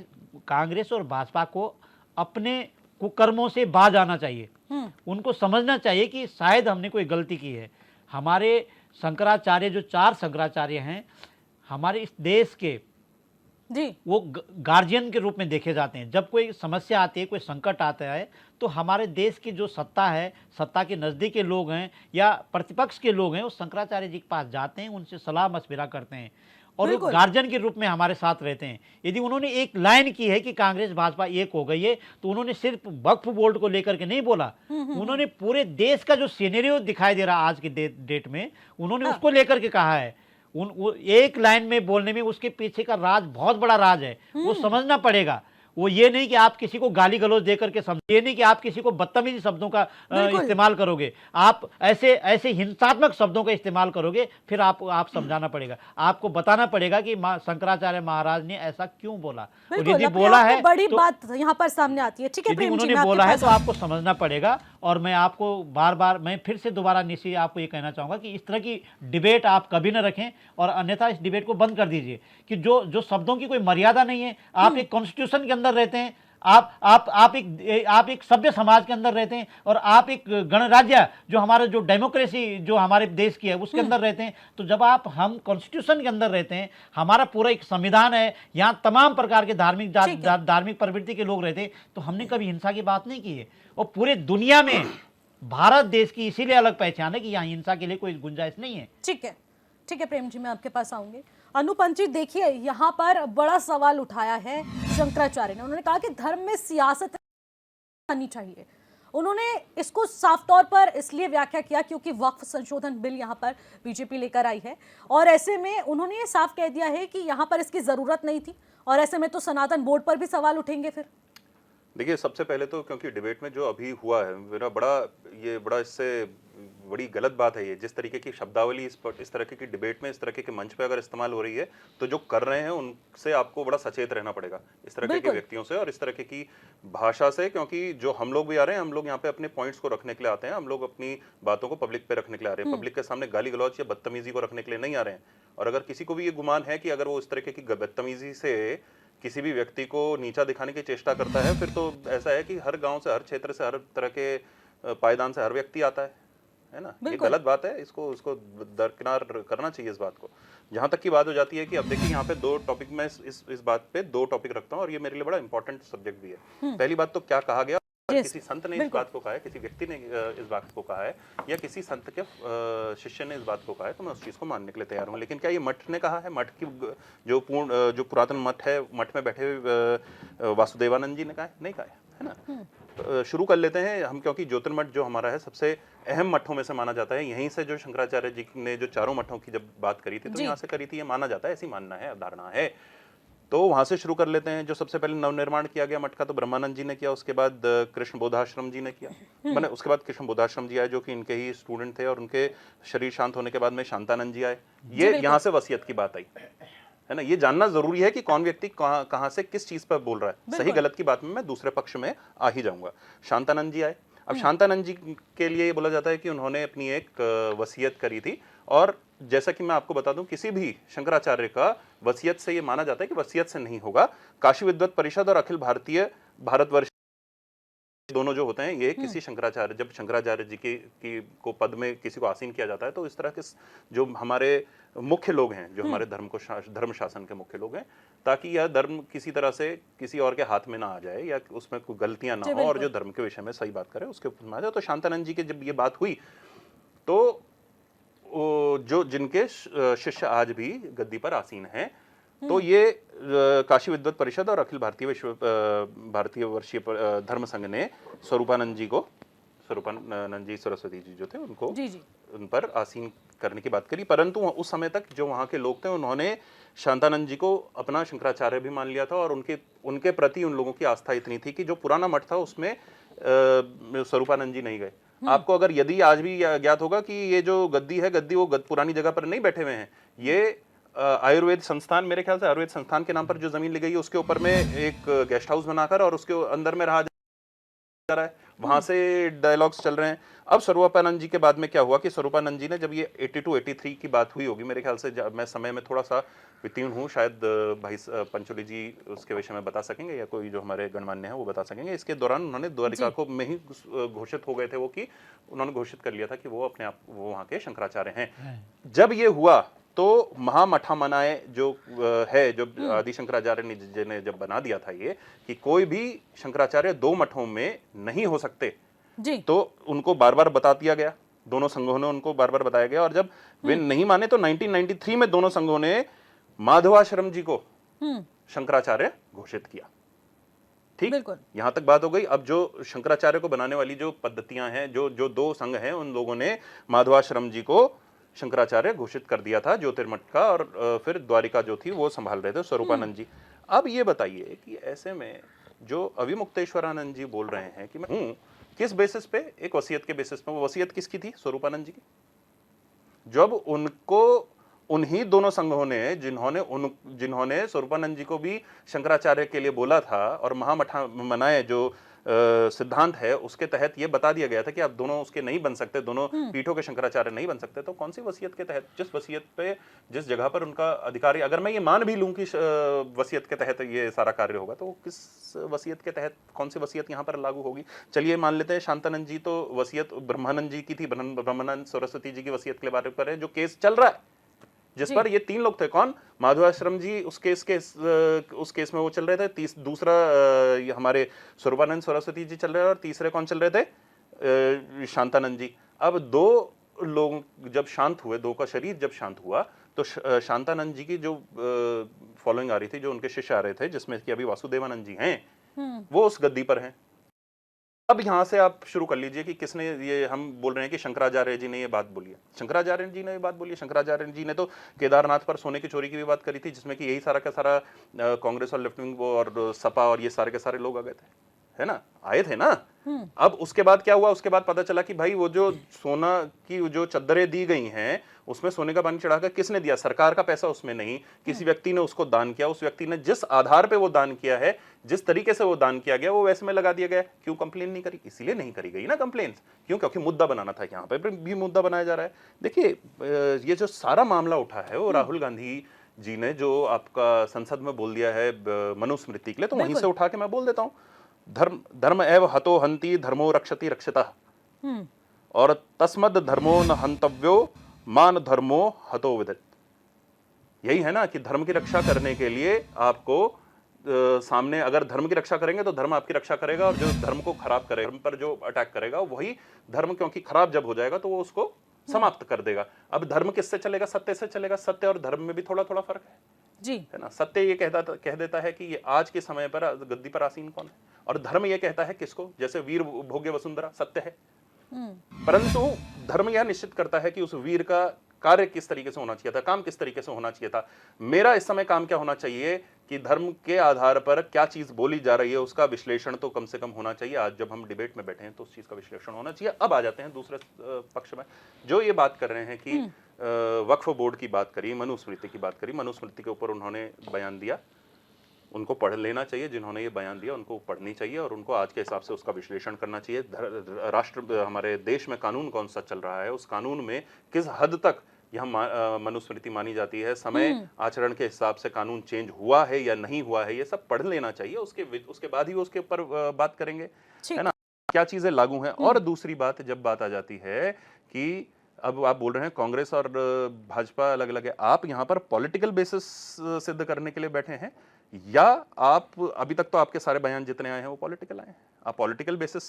Speaker 7: कांग्रेस और भाजपा को अपने कुकर्मों से बाज आना चाहिए। उनको समझना चाहिए कि शायद हमने कोई गलती की है। हमारे शंकराचार्य, जो 4 शंकराचार्य हैं हमारे इस देश के, वो गार्जियन के रूप में देखे जाते हैं। जब कोई समस्या आती है, कोई संकट आता है, तो हमारे देश की जो सत्ता है, सत्ता के नज़दीक के लोग हैं या प्रतिपक्ष के लोग हैं, वो शंकराचार्य जी के पास जाते हैं, उनसे सलाह मशविरा करते हैं और वो गार्जियन के रूप में हमारे साथ रहते हैं। यदि उन्होंने एक लाइन की है कि कांग्रेस भाजपा एक हो गई है, तो उन्होंने सिर्फ वक्फ बोर्ड को लेकर के नहीं बोला, उन्होंने पूरे देश का जो सिनेरियो दिखाई दे रहा आज की डेट में, उन्होंने उसको लेकर के कहा है। एक लाइन में बोलने में उसके पीछे का राज बहुत बड़ा राज है, वो समझना पड़ेगा। वो ये नहीं कि आप किसी को गाली गलौज देकर के ये नहीं कि आप किसी को बदतमीजी शब्दों का इस्तेमाल करोगे, आप ऐसे हिंसात्मक शब्दों का इस्तेमाल करोगे, फिर आप समझाना पड़ेगा, आपको बताना पड़ेगा कि शंकराचार्य महाराज ने ऐसा क्यों बोला। और यदि बोला है
Speaker 1: बड़ी बात यहाँ पर सामने आती है। ठीक है,
Speaker 7: यदि उन्होंने बोला है तो आपको समझना पड़ेगा। और मैं आपको मैं फिर से दोबारा निश्चित आपको ये कहना चाहूंगा कि इस तरह की डिबेट आप कभी न रखें और अन्यथा इस डिबेट को बंद कर दीजिए कि जो शब्दों की कोई मर्यादा नहीं है। आप एक कॉन्स्टिट्यूशन के अंदर रहते हैं, आप एक सभ्य समाज के अंदर रहते हैं और आप एक गणराज्य, जो हमारा जो डेमोक्रेसी जो हमारे देश की है, उसके अंदर रहते हैं। तो जब हम कॉन्स्टिट्यूशन के अंदर रहते हैं, हमारा पूरा एक संविधान है, यहाँ तमाम प्रकार के धार्मिक प्रवृत्ति के लोग रहते हैं, तो हमने कभी हिंसा की बात नहीं की है। और पूरे दुनिया में भारत देश की इसीलिए अलग पहचान है कि यहाँ हिंसा के लिए कोई गुंजाइश नहीं है।
Speaker 1: ठीक है प्रेम जी, मैं आपके पास आऊंगी। अनुपम जी, देखिए यहाँ पर बड़ा सवाल उठाया है शंकराचार्य ने। उन्होंने कहा कि धर्म में सियासत आनी चाहिए। उन्होंने इसको साफ तौर पर इसलिए व्याख्या किया क्योंकि वक्फ संशोधन बिल यहाँ पर बीजेपी लेकर आई है और ऐसे में उन्होंने ये साफ कह दिया है कि यहाँ पर इसकी जरूरत नहीं थी और ऐसे में तो सनातन बोर्ड पर भी सवाल उठेंगे। फिर
Speaker 8: देखिए, सबसे पहले तो क्योंकि डिबेट में जो अभी हुआ है, मेरा बड़ा इससे बड़ी गलत बात है ये, जिस तरीके की शब्दावली इस तरह की डिबेट में, इस तरह के मंच पे अगर इस्तेमाल हो रही है, तो जो कर रहे हैं उनसे आपको बड़ा सचेत रहना पड़ेगा, इस तरह के व्यक्तियों से और इस तरह की भाषा से। क्योंकि जो हम लोग भी आ रहे हैं, हम लोग यहाँ पे अपने पॉइंट्स को रखने के लिए आते हैं, हम लोग अपनी बातों को पब्लिक पे रखने के लिए आ रहे हैं, पब्लिक के सामने गाली गलौज या बदतमीजी को रखने के लिए नहीं आ रहे हैं। और अगर किसी को भी ये गुमान है कि अगर वो इस तरह की बदतमीजी से किसी भी व्यक्ति को नीचा दिखाने की चेष्टा करता है, फिर तो ऐसा है कि हर गांव से, हर क्षेत्र से, हर तरह के पायदान से हर व्यक्ति आता है ना। ये गलत बात है, इसको दरकिनार करना चाहिए इस बात को। जहां तक की बात हो जाती है कि अब देखिए यहाँ पे 2 टॉपिक में इस बात पे 2 टॉपिक रखता हूँ और ये मेरे लिए बड़ा इंपॉर्टेंट सब्जेक्ट भी है। पहली बात तो क्या कहा गया, किसी संत ने इस बात को कहा है, किसी व्यक्ति ने इस बात को कहा है या किसी संत के शिष्य ने इस बात को कहा है, तो मैं उस चीज को मानने के लिए तैयार हूँ। लेकिन क्या ये मठ ने कहा है? मठ की जो पुरातन मठ है, मठ में बैठे हुए वासुदेवानंद जी ने कहा है? नहीं कहा है ना। शुरू कर लेते हैं हम, क्योंकि ज्योतिर्मठ जो हमारा है सबसे अहम मठों में से माना जाता है। यहीं से जो शंकराचार्य जी ने जो 4 मठों की जब बात करी थी, तो यहाँ से करी थी, ये माना जाता है, ऐसी मानना है, धारणा है। तो वहां से शुरू कर लेते हैं। जो सबसे पहले नवनिर्माण किया गया मठ का तो ब्रह्मानंद जी ने किया, उसके बाद कृष्ण बोधाश्रम जी ने किया, मैंने उसके बाद कृष्ण बोधाश्रम जी आए जो कि इनके ही स्टूडेंट थे, और उनके शरीर शांत होने के बाद में शांतानंद जी आए। ये यहाँ से वसीयत की बात आई है ना। ये जानना जरूरी है कि कौन व्यक्ति कहां से किस चीज पर बोल रहा है। सही गलत की बात में मैं दूसरे पक्ष में आ ही जाऊंगा। शांतानंद जी आए। अब शांतानंद जी के लिए बोला जाता है कि उन्होंने अपनी एक वसीयत करी थी, और जैसा कि मैं आपको बता दूं, किसी भी शंकराचार्य का वसीयत से ये माना जाता है कि वसीयत से नहीं होगा। काशी विद्वत परिषद और अखिल भारतीय भारतवर्ष दोनों जो होते हैं, ये किसी शंकराचार्य, जब शंकराचार्य जी की को पद में किसी को आसीन किया जाता है, तो इस तरह के जो हमारे मुख्य लोग हैं, जो हमारे धर्म शासन के मुख्य लोग हैं, ताकि यह धर्म किसी तरह से किसी और के हाथ में ना आ जाए या उसमें कोई गलतियां ना हो, और जो धर्म के विषय में सही बात करे उसके ऊपर आ जाए। तो शांतानंद जी की जब ये बात हुई, तो जो जिनके शिष्य आज भी गद्दी पर आसीन हैं, तो ये काशी विद्वत परिषद और अखिल भारतीय वर्षीय धर्म संघ ने स्वरूपानंद जी सरस्वती जी जो थे उनको उन पर आसीन करने की बात करी। परंतु उस समय तक जो वहाँ के लोग थे, उन्होंने शांतानंद जी को अपना शंकराचार्य भी मान लिया था, और उनके प्रति उन लोगों की आस्था इतनी थी कि जो पुराना मठ था उसमें स्वरूपानंद जी नहीं गए। आपको अगर यदि आज भी ज्ञात होगा कि ये जो गद्दी है, गद्दी वो पुरानी जगह पर नहीं बैठे हुए हैं। ये आयुर्वेद संस्थान, मेरे ख्याल से आयुर्वेद संस्थान के नाम पर जो जमीन ली गई है, उसके ऊपर में एक गेस्ट हाउस बनाकर और उसके अंदर में रहा जा रहा है, वहां से डायलॉग्स चल रहे हैं। अब स्वरूपानंद जी के बाद में क्या हुआ कि स्वरूपानंद जी ने, जब ये 82-83 की बात हुई होगी मेरे ख्याल से, मैं समय में थोड़ा सा वितीर्ण हूँ, शायद भाई पंचोली जी उसके विषय में बता सकेंगे या कोई जो हमारे गणमान्य हैं वो बता सकेंगे। इसके दौरान उन्होंने द्वारिका को में ही घोषित हो गए थे वो, कि उन्होंने घोषित कर लिया था कि वो अपने आप वो वहाँ के शंकराचार्य हैं। जब ये हुआ तो महामठामनाए जो है, जो आदि शंकराचार्य जी ने जब बना दिया था ये, कि कोई भी शंकराचार्य दो मठों में नहीं हो सकते जी, तो उनको बार बार बता दिया गया, दोनों संघों ने उनको बार बार बताया गया। और जब वे नहीं माने तो 1993 में दोनों संघों ने माधवाश्रम जी को शंकराचार्य घोषित किया। ठीक, यहां तक बात हो गई। अब जो शंकराचार्य को बनाने वाली जो पद्धतियां हैं, जो दो संघ हैं, उन लोगों ने माधवाश्रम जी को शंकराचार्य घोषित कर दिया था, ज्योतिर्मठ का, और फिर द्वारिका जो थी वो संभाल रहे थे स्वरूपानंद जी। अब ये बताइए कि ऐसे में जो अभिमुक्तेश्वरानंद जी बोल रहे हैं कि मैं हूं, किस बेसिस पे? एक वसीयत के बेसिस पे। वो वसीयत किसकी थी? स्वरूपानंद जी की। जब उनको उन्हीं दोनों संघों ने, जिन्होंने स्वरूपानंद जी को भी शंकराचार्य के लिए बोला था, और महामठामनाए जो सिद्धांत है उसके तहत ये बता दिया गया था कि आप दोनों उसके नहीं बन सकते, दोनों पीठों के शंकराचार्य नहीं बन सकते, तो कौन सी वसीयत के तहत, जिस वसीयत पे, जिस जगह पर उनका अधिकारी, अगर मैं ये मान भी लूं कि वसीयत के तहत ये सारा कार्य होगा, तो किस वसीयत के तहत, कौन सी वसीयत यहाँ पर लागू होगी? चलिए मान लेते हैं शांतानंद जी तो वसीयत ब्रह्मानंद जी की थी, ब्रह्मानंद सरस्वती जी की वसीयत के बारे पर है जो केस चल रहा है, जिस पर ये तीन लोग थे। कौन? माधवाश्रम जी उस केस में वो चल रहे थे, दूसरा हमारे स्वरूपानंद सरस्वती जी चल रहे थे, और तीसरे कौन चल रहे थे? शांतानंद जी। अब दो लोग जब शांत हुए, दो का शरीर जब शांत हुआ, तो शांतानंद जी की जो फॉलोइंग आ रही थी, जो उनके शिष्य आ रहे थे, जिसमें कि अभी वासुदेवानंद जी हैं, वो उस गद्दी पर हैं। अब यहां से आप शुरू कर लीजिए कि किसने ये, हम बोल रहे हैं कि शंकराचार्य जी ने ये बात बोली है। शंकराचार्य जी ने ये बात बोली है। शंकराचार्य जी ने तो केदारनाथ पर सोने की चोरी की भी बात करी थी, जिसमें कि यही सारा का सारा कांग्रेस और लेफ्ट विंग और सपा और ये सारे के सारे लोग आ गए थे, है ना, आए थे ना। अब उसके बाद क्या हुआ? उसके बाद पता चला कि भाई वो जो सोना की जो चद्दरें दी गई हैं, उसमें सोने का पानी चढ़ाकर किसने दिया? सरकार का पैसा उसमें नहीं, किसी व्यक्ति ने उसको दान किया। उस व्यक्ति ने जिस आधार पे वो दान किया है, जिस तरीके से वो दान किया गया, वो वैसे में लगा दिया गया। क्यों कंप्लेन नहीं करी? इसीलिए नहीं करी गई ना कंप्लेन। क्यों? क्योंकि मुद्दा बनाना था। यहाँ पे भी मुद्दा बनाया जा रहा है। देखिए, ये जो सारा मामला उठा है, वो राहुल गांधी जी ने जो आपका संसद में बोल दिया है मनुस्मृति के लिए, तो वहीं से उठा के मैं बोल देता हूँ, धर्म एव हतो हंति धर्मो रक्षति रक्षितः, और तस्मद धर्मो न हंतव्यो मान धर्मो हतो विदित। यही है ना कि धर्म की रक्षा करने के लिए आपको सामने, अगर धर्म की रक्षा करेंगे तो धर्म आपकी रक्षा करेगा, और जो धर्म को खराब करेगा, धर्म पर जो अटैक करेगा, वही धर्म, क्योंकि खराब जब हो जाएगा तो वो उसको समाप्त कर देगा। अब धर्म किससे चलेगा? सत्य से चलेगा। सत्य और धर्म में भी थोड़ा थोड़ा फर्क है जी, है ना। सत्य ये कह देता है कि ये आज के समय पर गद्दी पर आसीन कौन है, और धर्म ये कहता है किसको? जैसे वीर भोग्य वसुंधरा सत्य है, परंतु धर्म यह निश्चित करता है कि उस वीर का कार्य किस तरीके से होना चाहिए था, काम किस तरीके से होना चाहिए था। मेरा इस समय काम क्या होना चाहिए कि धर्म के आधार पर क्या चीज बोली जा रही है उसका विश्लेषण तो कम से कम होना चाहिए। आज जब हम डिबेट में बैठे हैं तो उस चीज का विश्लेषण होना चाहिए। अब आ जाते हैं दूसरे पक्ष में, जो ये बात कर रहे हैं कि वक्फ बोर्ड की बात करी, मनुस्मृति की बात करी। मनुस्मृति के ऊपर उन्होंने बयान दिया, उनको पढ़ लेना चाहिए। जिन्होंने ये बयान दिया उनको पढ़नी चाहिए और उनको आज के हिसाब से उसका विश्लेषण करना चाहिए। राष्ट्र हमारे देश में कानून कौन सा चल रहा है, उस कानून में किस हद तक यह मनुस्मृति मानी जाती है, समय आचरण के हिसाब से कानून चेंज हुआ है या नहीं हुआ है, ये सब पढ़ लेना चाहिए। उसके बाद ही उसके ऊपर बात करेंगे, है ना, क्या चीजें लागू हैं। और दूसरी बात, जब बात आ जाती है कि अब आप बोल रहे हैं कांग्रेस और भाजपा अलग अलग है, आप यहाँ पर पॉलिटिकल बेसिस सिद्ध करने के लिए बैठे हैं या आप अभी तक तो आपके सारे बयान जितने आए हैं वो पॉलिटिकल आए हैं। आप पॉलिटिकल बेसिस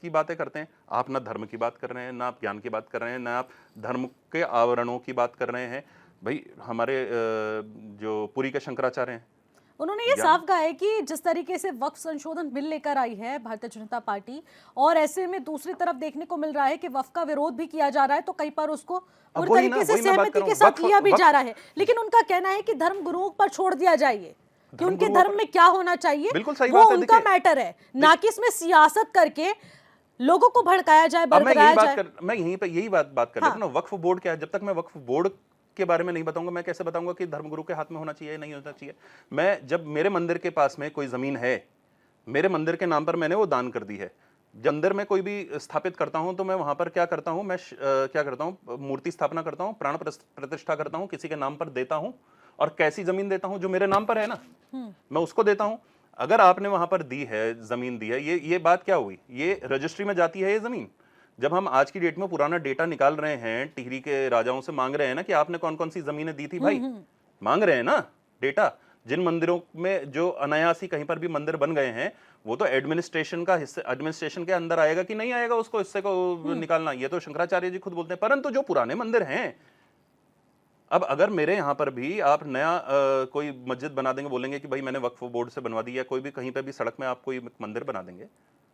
Speaker 8: की बातें करते हैं, आप ना धर्म की बात कर रहे हैं, ना आप ज्ञान की बात कर रहे हैं, ना आप धर्म के आवरणों की बात कर रहे हैं। भाई हमारे जो पुरी के शंकराचार्य हैं,
Speaker 1: उन्होंने ये साफ कहा है कि जिस तरीके से वक्फ संशोधन बिल लेकर आई है भारतीय जनता पार्टी, और ऐसे में दूसरी तरफ देखने को मिल रहा है कि वक्फ का विरोध भी किया जा रहा है, तो कई बार उसको पूरी तरीके से सहमति के साथ लिया भी जा रहा है। लेकिन उनका कहना है कि धर्म गुरुओं पर छोड़ दिया जाए कि उनके धर्म में क्या होना चाहिए,
Speaker 8: बिल्कुल सही
Speaker 1: वो
Speaker 8: बात है।
Speaker 1: उनका मैटर है, ना कि इसमें सियासत करके लोगों को भड़काया जाए, बरगलाया जाए।
Speaker 8: मैं यही बात कर रहा हूं ना। वक्फ बोर्ड क्या है, जब तक मैं वक्फ बोर्ड के बारे में नहीं बताऊंगा, मैं कैसे बताऊंगा कि धर्मगुरु के हाथ में होना चाहिए नहीं होना चाहिए। मैं जब मेरे मंदिर के पास में कोई जमीन है, मेरे मंदिर के नाम पर मैंने वो दान कर दी है, जब मंदिर में कोई भी स्थापित करता हूं तो मैं वहां पर क्या करता हूं, मैं क्या करता हूं, मूर्ति स्थापना करता हूं, प्राण प्रतिष्ठा करता हूं, किसी के नाम पर देता हूं। और कैसी जमीन देता हूं, जो मेरे नाम पर है ना, मैं उसको देता हूं। अगर आपने वहां पर दी है, जमीन दी है, ये बात क्या हुई, ये रजिस्ट्री में जाती है ये जमीन। जब हम आज की डेट में पुराना डेटा निकाल रहे हैं, टिहरी के राजाओं से मांग रहे हैं ना कि आपने कौन कौन सी जमीनें दी थी, भाई मांग रहे हैं ना डेटा। जिन मंदिरों में जो अनायासी कहीं पर भी मंदिर बन गए हैं, वो तो एडमिनिस्ट्रेशन का हिस्से, एडमिनिस्ट्रेशन के अंदर आएगा कि नहीं आएगा, उसको हिस्से को निकालना, ये तो शंकराचार्य जी खुद बोलते हैं। परंतु जो पुराने मंदिर हैं, अब अगर मेरे यहाँ पर भी आप नया कोई मस्जिद बना देंगे, बोलेंगे कि भाई मैंने वक्फ बोर्ड से बनवा दी, या कोई भी कहीं पे भी सड़क में आप कोई मंदिर बना देंगे,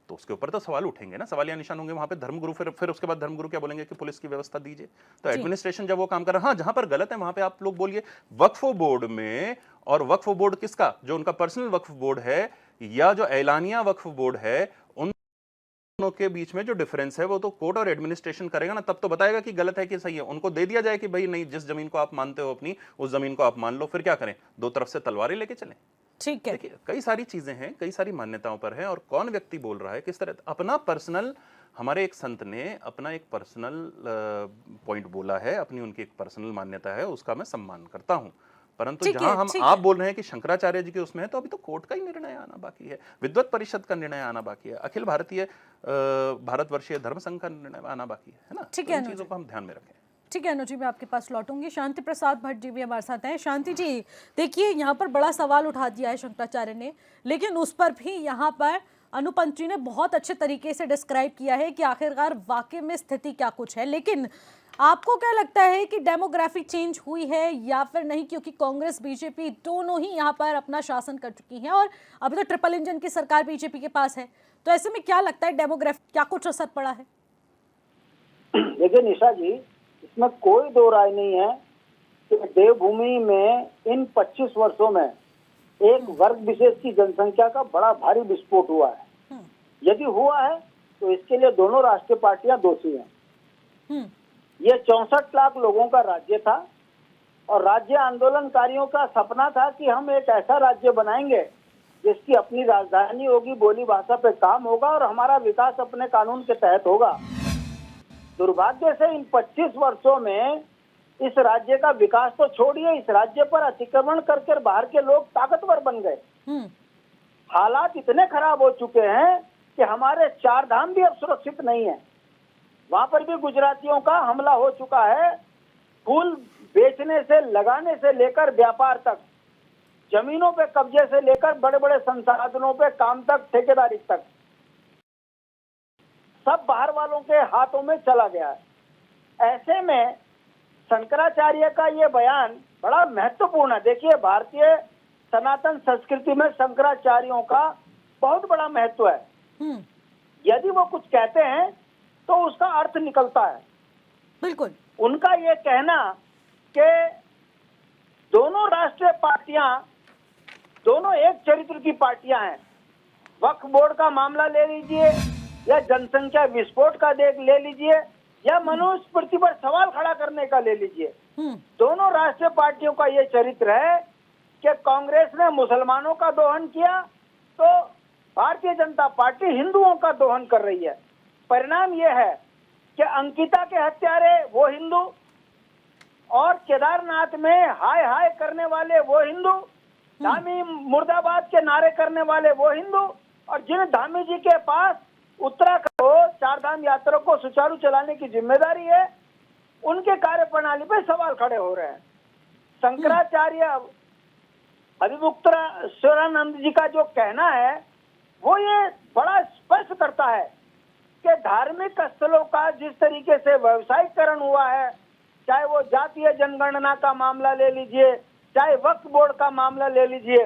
Speaker 8: तो उसके ऊपर तो सवाल उठेंगे ना, सवाल या निशान होंगे वहां पे। धर्मगुरु फिर उसके बाद धर्मगुरु क्या बोलेंगे कि पुलिस की व्यवस्था दीजिए। तो एडमिनिस्ट्रेशन जब वो काम कर रहा है, हाँ, जहां पर गलत है वहां पे आप लोग बोलिए। वक्फ बोर्ड में, और वक्फ बोर्ड किसका, जो उनका पर्सनल वक्फ बोर्ड है या जो ऐलानिया वक्फ बोर्ड है, उन दोनों के बीच में जो डिफरेंस है वो तो कोर्ट और एडमिनिस्ट्रेशन करेगा ना, तब तो बताएगा कि गलत है कि सही है। उनको दे दिया जाए कि भाई नहीं, जिस जमीन को आप मानते हो अपनी, उस जमीन को आप मान लो। फिर क्या करें, दो तरफ से तलवारें लेके चलें?
Speaker 1: ठीक है,
Speaker 8: देखिए कई सारी चीजें हैं, कई सारी मान्यताओं पर है, और कौन व्यक्ति बोल रहा है किस तरह अपना पर्सनल, हमारे एक संत ने अपना एक पर्सनल पॉइंट बोला है, अपनी उनकी एक पर्सनल मान्यता है, उसका मैं सम्मान करता हूं। परंतु जहां हम आप बोल रहे हैं कि शंकराचार्य जी के उसमें है, तो अभी तो कोर्ट का ही निर्णय आना बाकी है, विद्वत परिषद का निर्णय आना बाकी है, अखिल भारतीय भारतवर्षीय धर्म संघ का निर्णय आना बाकी है ना।
Speaker 1: ठीक है,
Speaker 8: इन चीजों को हम ध्यान में रखें।
Speaker 1: ठीक है अनुजी, मैं आपके पास लौटूंगी। शांति प्रसाद भट्ट जी भी हमारे साथ हैं। शांति जी, देखिए यहाँ पर बड़ा सवाल उठा दिया है शंकराचार्य ने, लेकिन उस पर भी यहाँ पर अनुपंत जी ने बहुत अच्छे तरीके से डिस्क्राइब किया है कि आखिरकार वाकई में स्थिति क्या कुछ है। लेकिन आपको क्या लगता है कि डेमोग्राफिक चेंज हुई है या फिर नहीं, क्योंकि कांग्रेस बीजेपी दोनों ही यहाँ पर अपना शासन कर चुकी हैं और अभी तो ट्रिपल इंजन की सरकार बीजेपी के पास है, तो ऐसे में क्या लगता है डेमोग्राफिक क्या कुछ असर पड़ा है?
Speaker 9: देखिए निशा जी, इसमें कोई दो राय नहीं है कि देवभूमि में इन 25 वर्षों में एक वर्ग विशेष की जनसंख्या का बड़ा भारी विस्फोट हुआ है। यदि हुआ है तो इसके लिए दोनों राष्ट्रीय पार्टियां दोषी हैं। ये 64 लाख लोगों का राज्य था और राज्य आंदोलनकारियों का सपना था कि हम एक ऐसा राज्य बनाएंगे जिसकी अपनी राजधानी होगी, बोली भाषा पे काम होगा और हमारा विकास अपने कानून के तहत होगा। दुर्भाग्य से इन 25 वर्षों में इस राज्य का विकास तो छोड़िए, इस राज्य पर अतिक्रमण करके बाहर के लोग ताकतवर बन गए। हालात इतने खराब हो चुके हैं कि हमारे 4 धाम भी अब सुरक्षित नहीं है। वहां पर भी गुजरातियों का हमला हो चुका है। फूल बेचने से, लगाने से लेकर व्यापार तक, जमीनों पे कब्जे से लेकर बड़े बड़े संसाधनों पे काम तक, ठेकेदारी तक, सब बाहर वालों के हाथों में चला गया है। ऐसे में शंकराचार्य का ये बयान बड़ा महत्वपूर्ण है। देखिए, भारतीय सनातन संस्कृति में शंकराचार्यों का बहुत बड़ा महत्व है। यदि वो कुछ कहते हैं तो उसका अर्थ निकलता है।
Speaker 1: बिल्कुल।
Speaker 9: उनका ये कहना कि दोनों राष्ट्रीय पार्टियां दोनों एक चरित्र की पार्टियां हैं। वक्फ बोर्ड का मामला ले लीजिए या जनसंख्या विस्फोट का ले लीजिए या मनुस्मृति पर सवाल खड़ा करने का ले लीजिए। दोनों राष्ट्रीय पार्टियों का ये चरित्र है कि कांग्रेस ने मुसलमानों का दोहन किया तो भारतीय जनता पार्टी हिंदुओं का दोहन कर रही है। परिणाम यह है कि अंकिता के हत्यारे वो हिंदू और केदारनाथ में हाय हाय करने वाले वो हिंदू, धामी मुर्दाबाद के नारे करने वाले वो हिंदू, और जिन धामी जी के पास उत्तराखंड को चारधाम यात्रा को सुचारू चलाने की जिम्मेदारी है, उनके कार्यप्रणाली पे सवाल खड़े हो रहे हैं। शंकराचार्य अभिमुक्तेश्वरानंद जी का जो कहना है वो ये बड़ा स्पष्ट करता है कि धार्मिक स्थलों का जिस तरीके से व्यवसायीकरण हुआ है, चाहे वो जातीय जनगणना का मामला ले लीजिए, चाहे वक्फ बोर्ड का मामला ले लीजिए।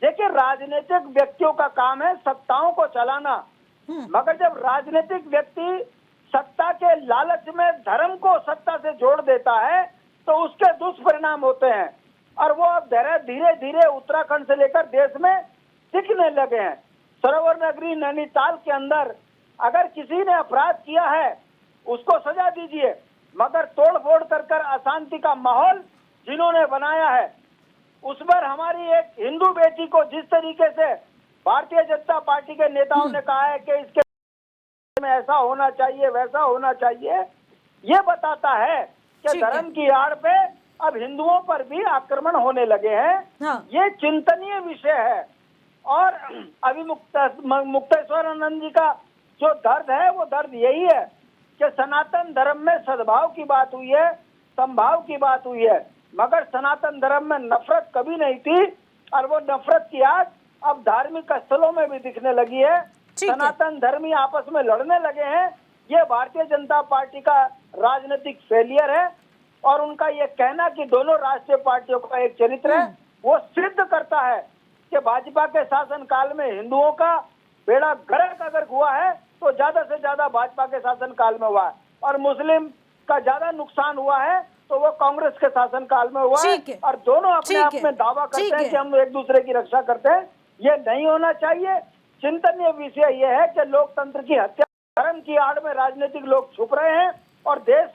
Speaker 9: देखिए, राजनीतिक व्यक्तियों का काम है सत्ताओं को चलाना, मगर जब राजनीतिक व्यक्ति सत्ता के लालच में धर्म को सत्ता से जोड़ देता है तो उसके दुष्परिणाम होते हैं, और वो अब धीरे धीरे उत्तराखंड से लेकर देश में दिखने लगे हैं। सरोवर नगरी नैनीताल के अंदर अगर किसी ने अपराध किया है उसको सजा दीजिए, मगर तोड़ फोड़ कर अशांति का माहौल जिन्होंने बनाया है उस पर हमारी एक हिंदू बेटी को जिस तरीके से भारतीय जनता पार्टी के नेताओं ने कहा है कि इसके में ऐसा होना चाहिए वैसा होना चाहिए, ये बताता है कि धर्म की आड़ पे अब हिंदुओं पर भी आक्रमण होने लगे हैं।
Speaker 1: हाँ।
Speaker 9: ये चिंतनीय विषय है, और अभी मुक्तेश्वरानंद जी का जो दर्द है वो दर्द यही है कि सनातन धर्म में सद्भाव की बात हुई है, संभाव की बात हुई है, मगर सनातन धर्म में नफरत कभी नहीं थी, और वो नफरत की आग अब धार्मिक स्थलों में भी दिखने लगी है। सनातन धर्मी आपस में लड़ने लगे हैं। ये भारतीय जनता पार्टी का राजनीतिक फेलियर है, और उनका ये कहना कि दोनों राष्ट्रीय पार्टियों का एक चरित्र है वो सिद्ध करता है कि भाजपा के शासन काल में हिंदुओं का बेड़ा गर्क अगर हुआ है तो ज्यादा से ज्यादा भाजपा के शासन काल में हुआ है, और मुस्लिम का ज्यादा नुकसान हुआ है तो वो कांग्रेस के शासन काल में हुआ है, और दोनों अपने आप में दावा करते हैं कि हम एक दूसरे की रक्षा करते हैं। ये नहीं होना चाहिए। चिंतनीय विषय ये है कि लोकतंत्र की हत्या, धर्म की आड़ में राजनीतिक लोग छुप रहे हैं और देश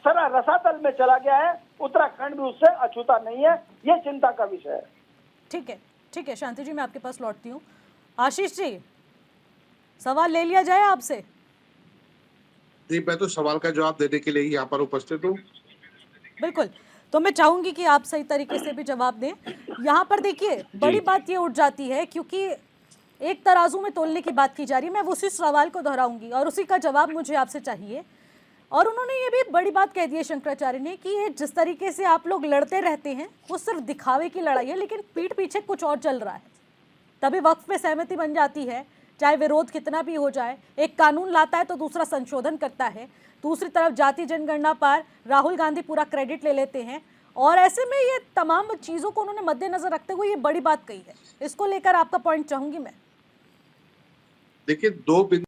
Speaker 9: सारा रसातल में चला गया है। उत्तराखंड भी उससे अछूता नहीं है, ये चिंता का विषय है।
Speaker 1: ठीक है शांति जी, मैं आपके पास लौटती हूँ। आशीष जी, सवाल ले लिया जाए आपसे।
Speaker 6: जी, मैं तो सवाल का जवाब देने के लिए यहाँ पर उपस्थित हूँ।
Speaker 1: बिल्कुल, तो मैं चाहूंगी कि आप सही तरीके से भी जवाब दें। यहाँ पर देखिए, बड़ी बात ये उठ जाती है क्योंकि एक तराजू में तोलने की बात की जा रही है। मैं उसी सवाल को दोहराऊंगी और उसी का जवाब मुझे आपसे चाहिए। और उन्होंने ये भी बड़ी बात कह दी है शंकराचार्य ने कि ये जिस तरीके से आप लोग लड़ते रहते हैं वो सिर्फ दिखावे की लड़ाई है, लेकिन पीठ पीछे कुछ और चल रहा है। तभी वक्फ पे सहमति बन जाती है, चाहे विरोध कितना भी हो जाए। एक कानून लाता है तो दूसरा संशोधन करता है, दूसरी तरफ जाति जनगणना पर राहुल गांधी पूरा क्रेडिट ले लेते हैं, और ऐसे में ये तमाम चीज़ों को उन्होंने मद्देनजर रखते हुए ये बड़ी बात कही है। इसको लेकर आपका पॉइंट चाहूंगी मैं।
Speaker 6: देखिए, दो बिंदु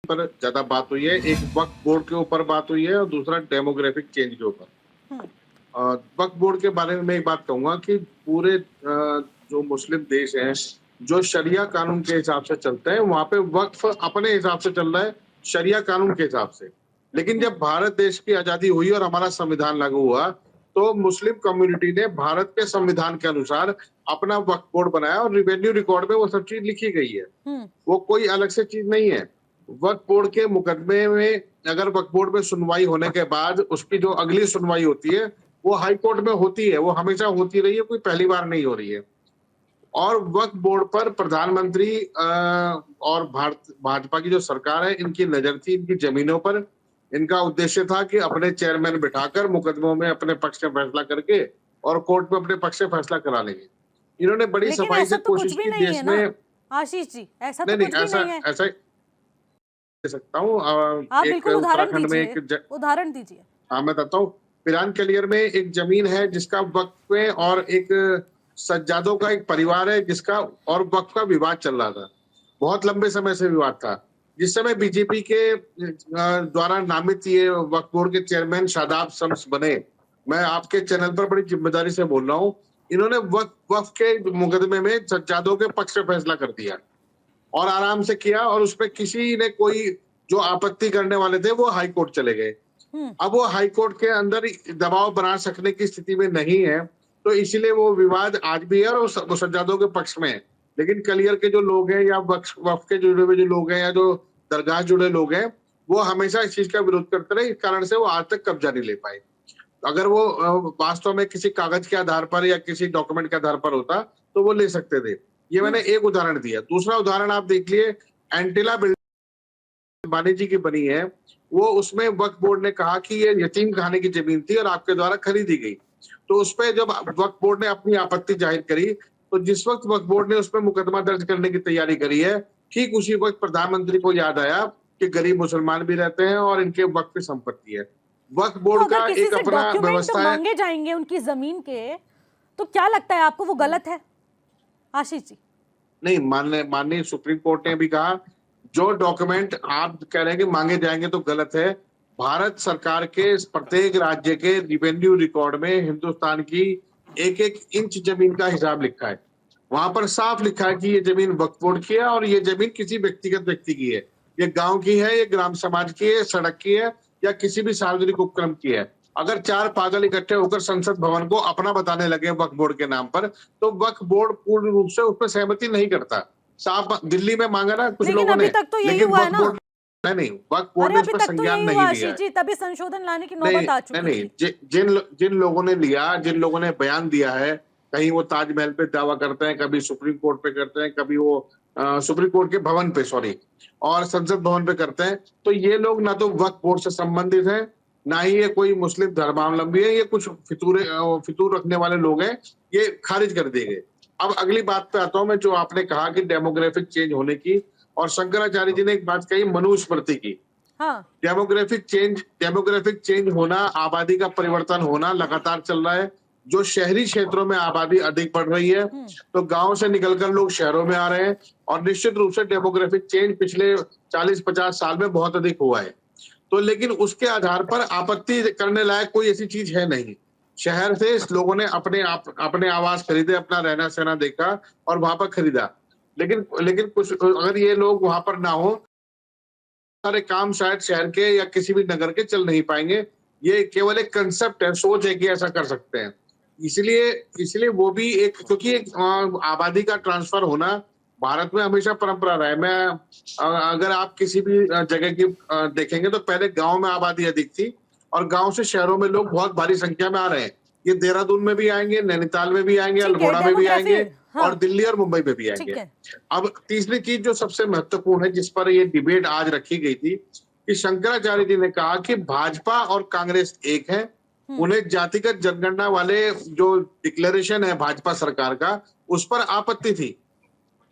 Speaker 6: पर ज्यादा बात हुई है। एक वक्फ बोर्ड के ऊपर बात हुई है और दूसरा डेमोग्राफिक चेंज के ऊपर। वक्फ बोर्ड के बारे में मैं एक बात कहूंगा कि पूरे जो मुस्लिम देश हैं जो शरिया कानून के हिसाब से चलते हैं, वहां पे वक्फ अपने हिसाब से चल रहा है, शरिया कानून के हिसाब से। लेकिन जब भारत देश की आजादी हुई और हमारा संविधान लागू हुआ तो मुस्लिम कम्युनिटी ने भारत के संविधान के अनुसार अपना वक्फ बोर्ड बनाया, और रेवेन्यू रिकॉर्ड में वो सब चीज लिखी गई है। वो कोई अलग से चीज नहीं है। वक्फ बोर्ड के मुकदमे में अगर वक्फ बोर्ड में सुनवाई होने के बाद उसकी जो अगली सुनवाई होती है वो हाई कोर्ट में होती है, वो हमेशा होती रही है, कोई पहली बार नहीं हो रही है। और वक्फ बोर्ड पर प्रधानमंत्री और भाजपा की जो सरकार है, इनकी नजर थी इनकी जमीनों पर। इनका उद्देश्य था कि अपने चेयरमैन बिठाकर मुकदमों में अपने पक्ष में फैसला करके और कोर्ट में अपने पक्ष से फैसला करा लेंगे। इन्होंने बड़ी सफाई से कोशिश की देश में।
Speaker 1: आशीष जी, ऐसा तो कुछ भी नहीं है।
Speaker 6: ऐसा दे सकता हूँ।
Speaker 1: आप बिल्कुल उदाहरण दीजिए।
Speaker 6: हाँ, मैं बताता हूँ। पिरान कलियर में एक जमीन है जिसका वक्फ में, और एक सज्जादों का एक परिवार है जिसका और वक्फ का विवाद चल रहा था। बहुत लंबे समय से विवाद था। जिस समय बीजेपी के द्वारा नामित ये वक्फ बोर्ड के चेयरमैन शादाब शम्स बने, मैं आपके चैनल पर बड़ी जिम्मेदारी से बोल रहा हूँ, इन्होंने वक्फ के मुकदमे में सज्जादों के पक्ष में फैसला कर दिया और आराम से किया, और उसपे किसी ने कोई जो आपत्ति करने वाले थे वो हाई कोर्ट चले गए। अब वो हाई कोर्ट के अंदर दबाव बना सकने की स्थिति में नहीं है, तो इसीलिए वो विवाद आज भी है और वो सज्जादों के पक्ष में है। लेकिन कलियर के जो लोग हैं या वक्फ के जुड़े हुए जो लोग हैं या जो दरगाह जुड़े लोग हैं, वो हमेशा इस चीज का विरोध करते रहे, इस कारण से वो आज तक कब्जा नहीं ले पाए। अगर वो वास्तव में किसी कागज के आधार पर या किसी डॉक्यूमेंट के आधार पर होता तो वो ले सकते थे। ये मैंने एक उदाहरण दिया। दूसरा उदाहरण आप देख लिए, एंटीला बिल्डिंग बानी जी की बनी है, वो उसमें वक्फ बोर्ड ने कहा कि ये यतीम खाने की जमीन थी और आपके द्वारा खरीदी गई। तो उसपे जब वक्फ बोर्ड ने अपनी आपत्ति जाहिर करी, तो जिस वक्त वक्फ बोर्ड ने उसमें मुकदमा दर्ज करने की तैयारी करी है, ठीक उसी वक्त प्रधानमंत्री को याद आया कि गरीब मुसलमान भी रहते हैं और इनके वक्फ की संपत्ति है। वक्फ बोर्ड का एक अपना व्यवस्था है।
Speaker 1: मांगे जाएंगे उनकी जमीन के, तो क्या लगता है आपको वो गलत है आशीष जी?
Speaker 6: नहीं, माननीय सुप्रीम कोर्ट ने भी कहा जो डॉक्यूमेंट आप कह रहे हैं कि मांगे जाएंगे तो गलत है। भारत सरकार के प्रत्येक राज्य के रेवेन्यू रिकॉर्ड में हिंदुस्तान की एक एक इंच जमीन का हिसाब लिखा है। वहां पर साफ लिखा है कि ये जमीन वक्फ बोर्ड की है और ये जमीन किसी व्यक्तिगत व्यक्ति की है, ये गांव की है, ये ग्राम समाज की है, सड़क की है या किसी भी सार्वजनिक उपक्रम की है। अगर चार पागल इकट्ठे होकर संसद भवन को अपना बताने लगे वक्फ बोर्ड के नाम पर, तो वक्फ बोर्ड पूर्ण रूप से उस पर सहमति नहीं करता। साफ दिल्ली में मांगा ना कुछ लोगों ने,
Speaker 1: तक तो यही
Speaker 6: लेकिन
Speaker 1: हुआ है
Speaker 6: वक्फ
Speaker 1: ना?
Speaker 6: बोर्ड नहीं, वक्फ बोर्ड ने इस पर संज्ञान नहीं लिया है।
Speaker 1: जी, तभी संशोधन लाने की नौबत आ चुकी
Speaker 6: नहीं, जिन लोगों ने लिया, जिन लोगों ने बयान दिया है, कहीं वो ताजमहल पे दावा करते हैं, कभी सुप्रीम कोर्ट पे करते हैं, कभी वो सुप्रीम कोर्ट के भवन पे और संसद भवन पे करते हैं, तो ये लोग ना तो वक्फ बोर्ड से संबंधित हैं, ना ही ये कोई मुस्लिम धर्मावलंबी है, ये कुछ फितूर रखने वाले लोग हैं, ये खारिज कर दिए गए। अब अगली बात पे आता हूं मैं, जो आपने कहा कि डेमोग्राफिक चेंज होने की, और शंकराचार्य जी ने एक बात कही मनुस्मृति की।
Speaker 1: हाँ।
Speaker 6: डेमोग्राफिक चेंज होना, आबादी का परिवर्तन होना लगातार चल रहा है। जो शहरी क्षेत्रों में आबादी अधिक बढ़ रही है, तो गांव से निकलकर लोग शहरों में आ रहे हैं, और निश्चित रूप से डेमोग्राफिक चेंज पिछले 40-50 साल में बहुत अधिक हुआ है। तो लेकिन उसके आधार पर आपत्ति करने लायक कोई ऐसी चीज है नहीं। शहर से लोगों ने अपने आवास खरीदे, अपना रहना सहना देखा और वहां पर खरीदा। लेकिन कुछ अगर ये लोग वहां पर ना हो, सारे काम शायद शहर के या किसी भी नगर के चल नहीं पाएंगे। ये केवल एक कंसेप्ट है, सोच है कि ऐसा कर सकते हैं। इसलिए वो भी एक, क्योंकि एक आबादी का ट्रांसफर होना भारत में हमेशा परंपरा रहा है। मैं अगर आप किसी भी जगह की देखेंगे तो पहले गांव में आबादी अधिक थी और गांव से शहरों में लोग बहुत भारी संख्या में आ रहे हैं। ये देहरादून में भी आएंगे, नैनीताल में भी आएंगे, अल्मोड़ा में भी आएंगे, हाँ। और दिल्ली और मुंबई में भी आएंगे। अब तीसरी चीज जो सबसे महत्वपूर्ण है, जिस पर ये डिबेट आज रखी गई थी, कि शंकराचार्य जी ने कहा कि भाजपा और कांग्रेस एक है। उन्हें जातिगत जनगणना वाले जो डिक्लेरेशन है भाजपा सरकार का, उस पर आपत्ति थी।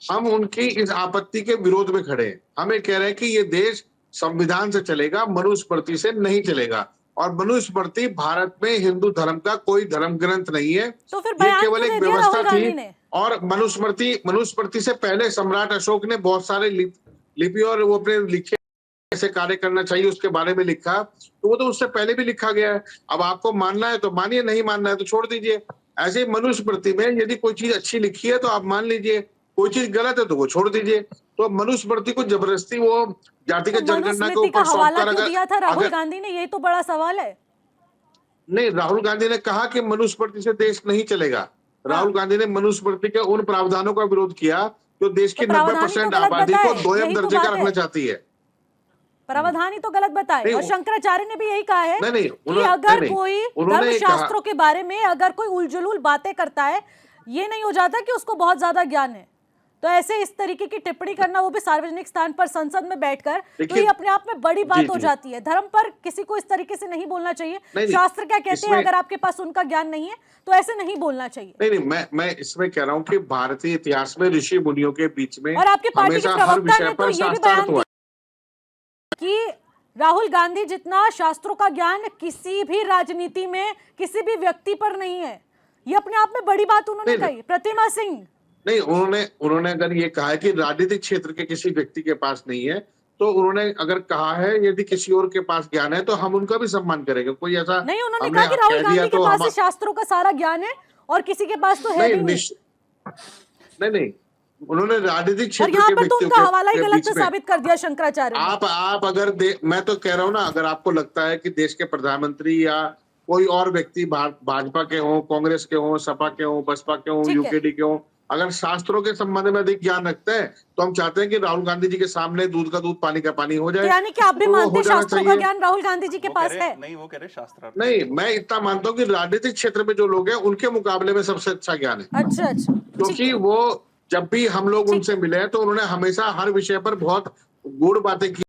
Speaker 6: हम उनकी इस आपत्ति के विरोध में खड़े हैं। हमें कह रहे हैं कि ये देश संविधान से चलेगा, मनुस्मृति से नहीं चलेगा। और मनुस्मृति भारत में हिंदू धर्म का कोई धर्म ग्रंथ नहीं है,
Speaker 1: तो फिर
Speaker 6: ये केवल एक व्यवस्था थी। और मनुस्मृति से पहले सम्राट अशोक ने बहुत सारे लिपि और वो अपने लिखे कैसे कार्य करना चाहिए उसके बारे में लिखा, तो वो तो उससे पहले भी लिखा गया है। अब आपको मानना है तो मानिए, नहीं मानना है तो छोड़ दीजिए। ऐसे मनुस्मृति में यदि कोई चीज अच्छी लिखी है तो आप मान लीजिए, कोई चीज गलत है तो वो छोड़ दीजिए। तो मनुस्मृति को जबरदस्ती वो जातिगत जनगणना के ऊपर
Speaker 1: सौंपकर दिया था राहुल गांधी ने, यही तो बड़ा सवाल है।
Speaker 6: नहीं, राहुल गांधी ने कहा कि मनुस्मृति से देश नहीं चलेगा। राहुल गांधी ने मनुस्मृति के उन प्रावधानों का विरोध किया जो देश की 90% आबादी को दोयम दर्जे का रखना चाहती है।
Speaker 1: प्रावधान ही तो गलत बताए। और शंकराचार्य ने भी यही कहा है कि अगर कोई धर्मशास्त्रों के बारे में अगर कोई उलझुल बातें करता है, ये नहीं हो जाता कि उसको बहुत ज्यादा ज्ञान है। तो ऐसे इस तरीके की टिप्पणी करना, वो भी सार्वजनिक स्थान पर संसद में बैठकर, तो ये अपने आप में बड़ी बात हो जाती है। धर्म पर किसी को इस तरीके से नहीं बोलना चाहिए। शास्त्र क्या कहते हैं, अगर आपके पास उनका ज्ञान नहीं है तो ऐसे नहीं बोलना चाहिए।
Speaker 6: नहीं, मैं इसमें कह रहा हूँ कि भारतीय इतिहास में ऋषि मुनियों के बीच में
Speaker 1: और आपके पार्टी के प्रवक्ता ने तो ये भी बयान दिया कि राहुल गांधी जितना शास्त्रों का ज्ञान किसी भी राजनीति में किसी भी व्यक्ति पर नहीं है। ये अपने आप में बड़ी बात उन्होंने कही। प्रतिमा सिंह
Speaker 6: नहीं, उन्होंने अगर ये कहा है कि राजनीतिक क्षेत्र के किसी व्यक्ति के पास नहीं है, तो उन्होंने अगर कहा है, यदि किसी और के पास ज्ञान है तो हम उनका भी सम्मान करेंगे। कोई ऐसा
Speaker 1: नहीं, उन्होंने
Speaker 6: हमने
Speaker 1: कहा कि राहुल
Speaker 6: कह दिया
Speaker 1: गांधी के
Speaker 6: तो
Speaker 1: पास
Speaker 6: हम
Speaker 1: ही शास्त्रों का सारा ज्ञान है और किसी के पास तो है भी नहीं।
Speaker 6: नहीं, उन्होंने राजनीतिक
Speaker 1: और
Speaker 6: क्षेत्र
Speaker 1: यहाँ
Speaker 6: के
Speaker 1: पर तो
Speaker 6: व्यक्तियों
Speaker 1: उनका हवाला ही
Speaker 6: के
Speaker 1: गलत
Speaker 6: बीच
Speaker 1: से
Speaker 6: में
Speaker 1: साबित कर दिया शंकराचार्य ने।
Speaker 6: आप अगर मैं तो कह रहा हूं ना, अगर आपको लगता है कि देश के प्रधानमंत्री या कोई और व्यक्ति भाजपा के हों, कांग्रेस के हों, सपा के हों, बसपा के हों,
Speaker 1: ठीक है।
Speaker 6: यूकेडी के हों, अगर शास्त्रों के संबंध में अधिक ज्ञान रखते हैं तो हम चाहते हैं कि राहुल गांधी जी के सामने दूध का दूध पानी का पानी हो
Speaker 1: तो
Speaker 6: जाए।
Speaker 1: यानी कि आप भी
Speaker 6: तो वो
Speaker 1: मानते
Speaker 6: हो
Speaker 1: हैं
Speaker 6: जाना
Speaker 1: शास्त्रों का
Speaker 6: चाहिए।
Speaker 1: ज्ञान राहुल गांधी जी के पास है?
Speaker 8: नहीं, वो कह रहे शास्त्र
Speaker 6: नहीं, मैं इतना मानता हूँ कि राजनीतिक क्षेत्र में जो लोग हैं उनके मुकाबले में सबसे अच्छा ज्ञान है।
Speaker 1: अच्छा अच्छा, ठीक
Speaker 6: क्योंकि
Speaker 1: है।
Speaker 6: वो जब भी हम लोग
Speaker 1: ठीक
Speaker 6: उनसे मिले हैं तो उन्होंने हमेशा हर विषय पर बहुत गूढ़ बातें की।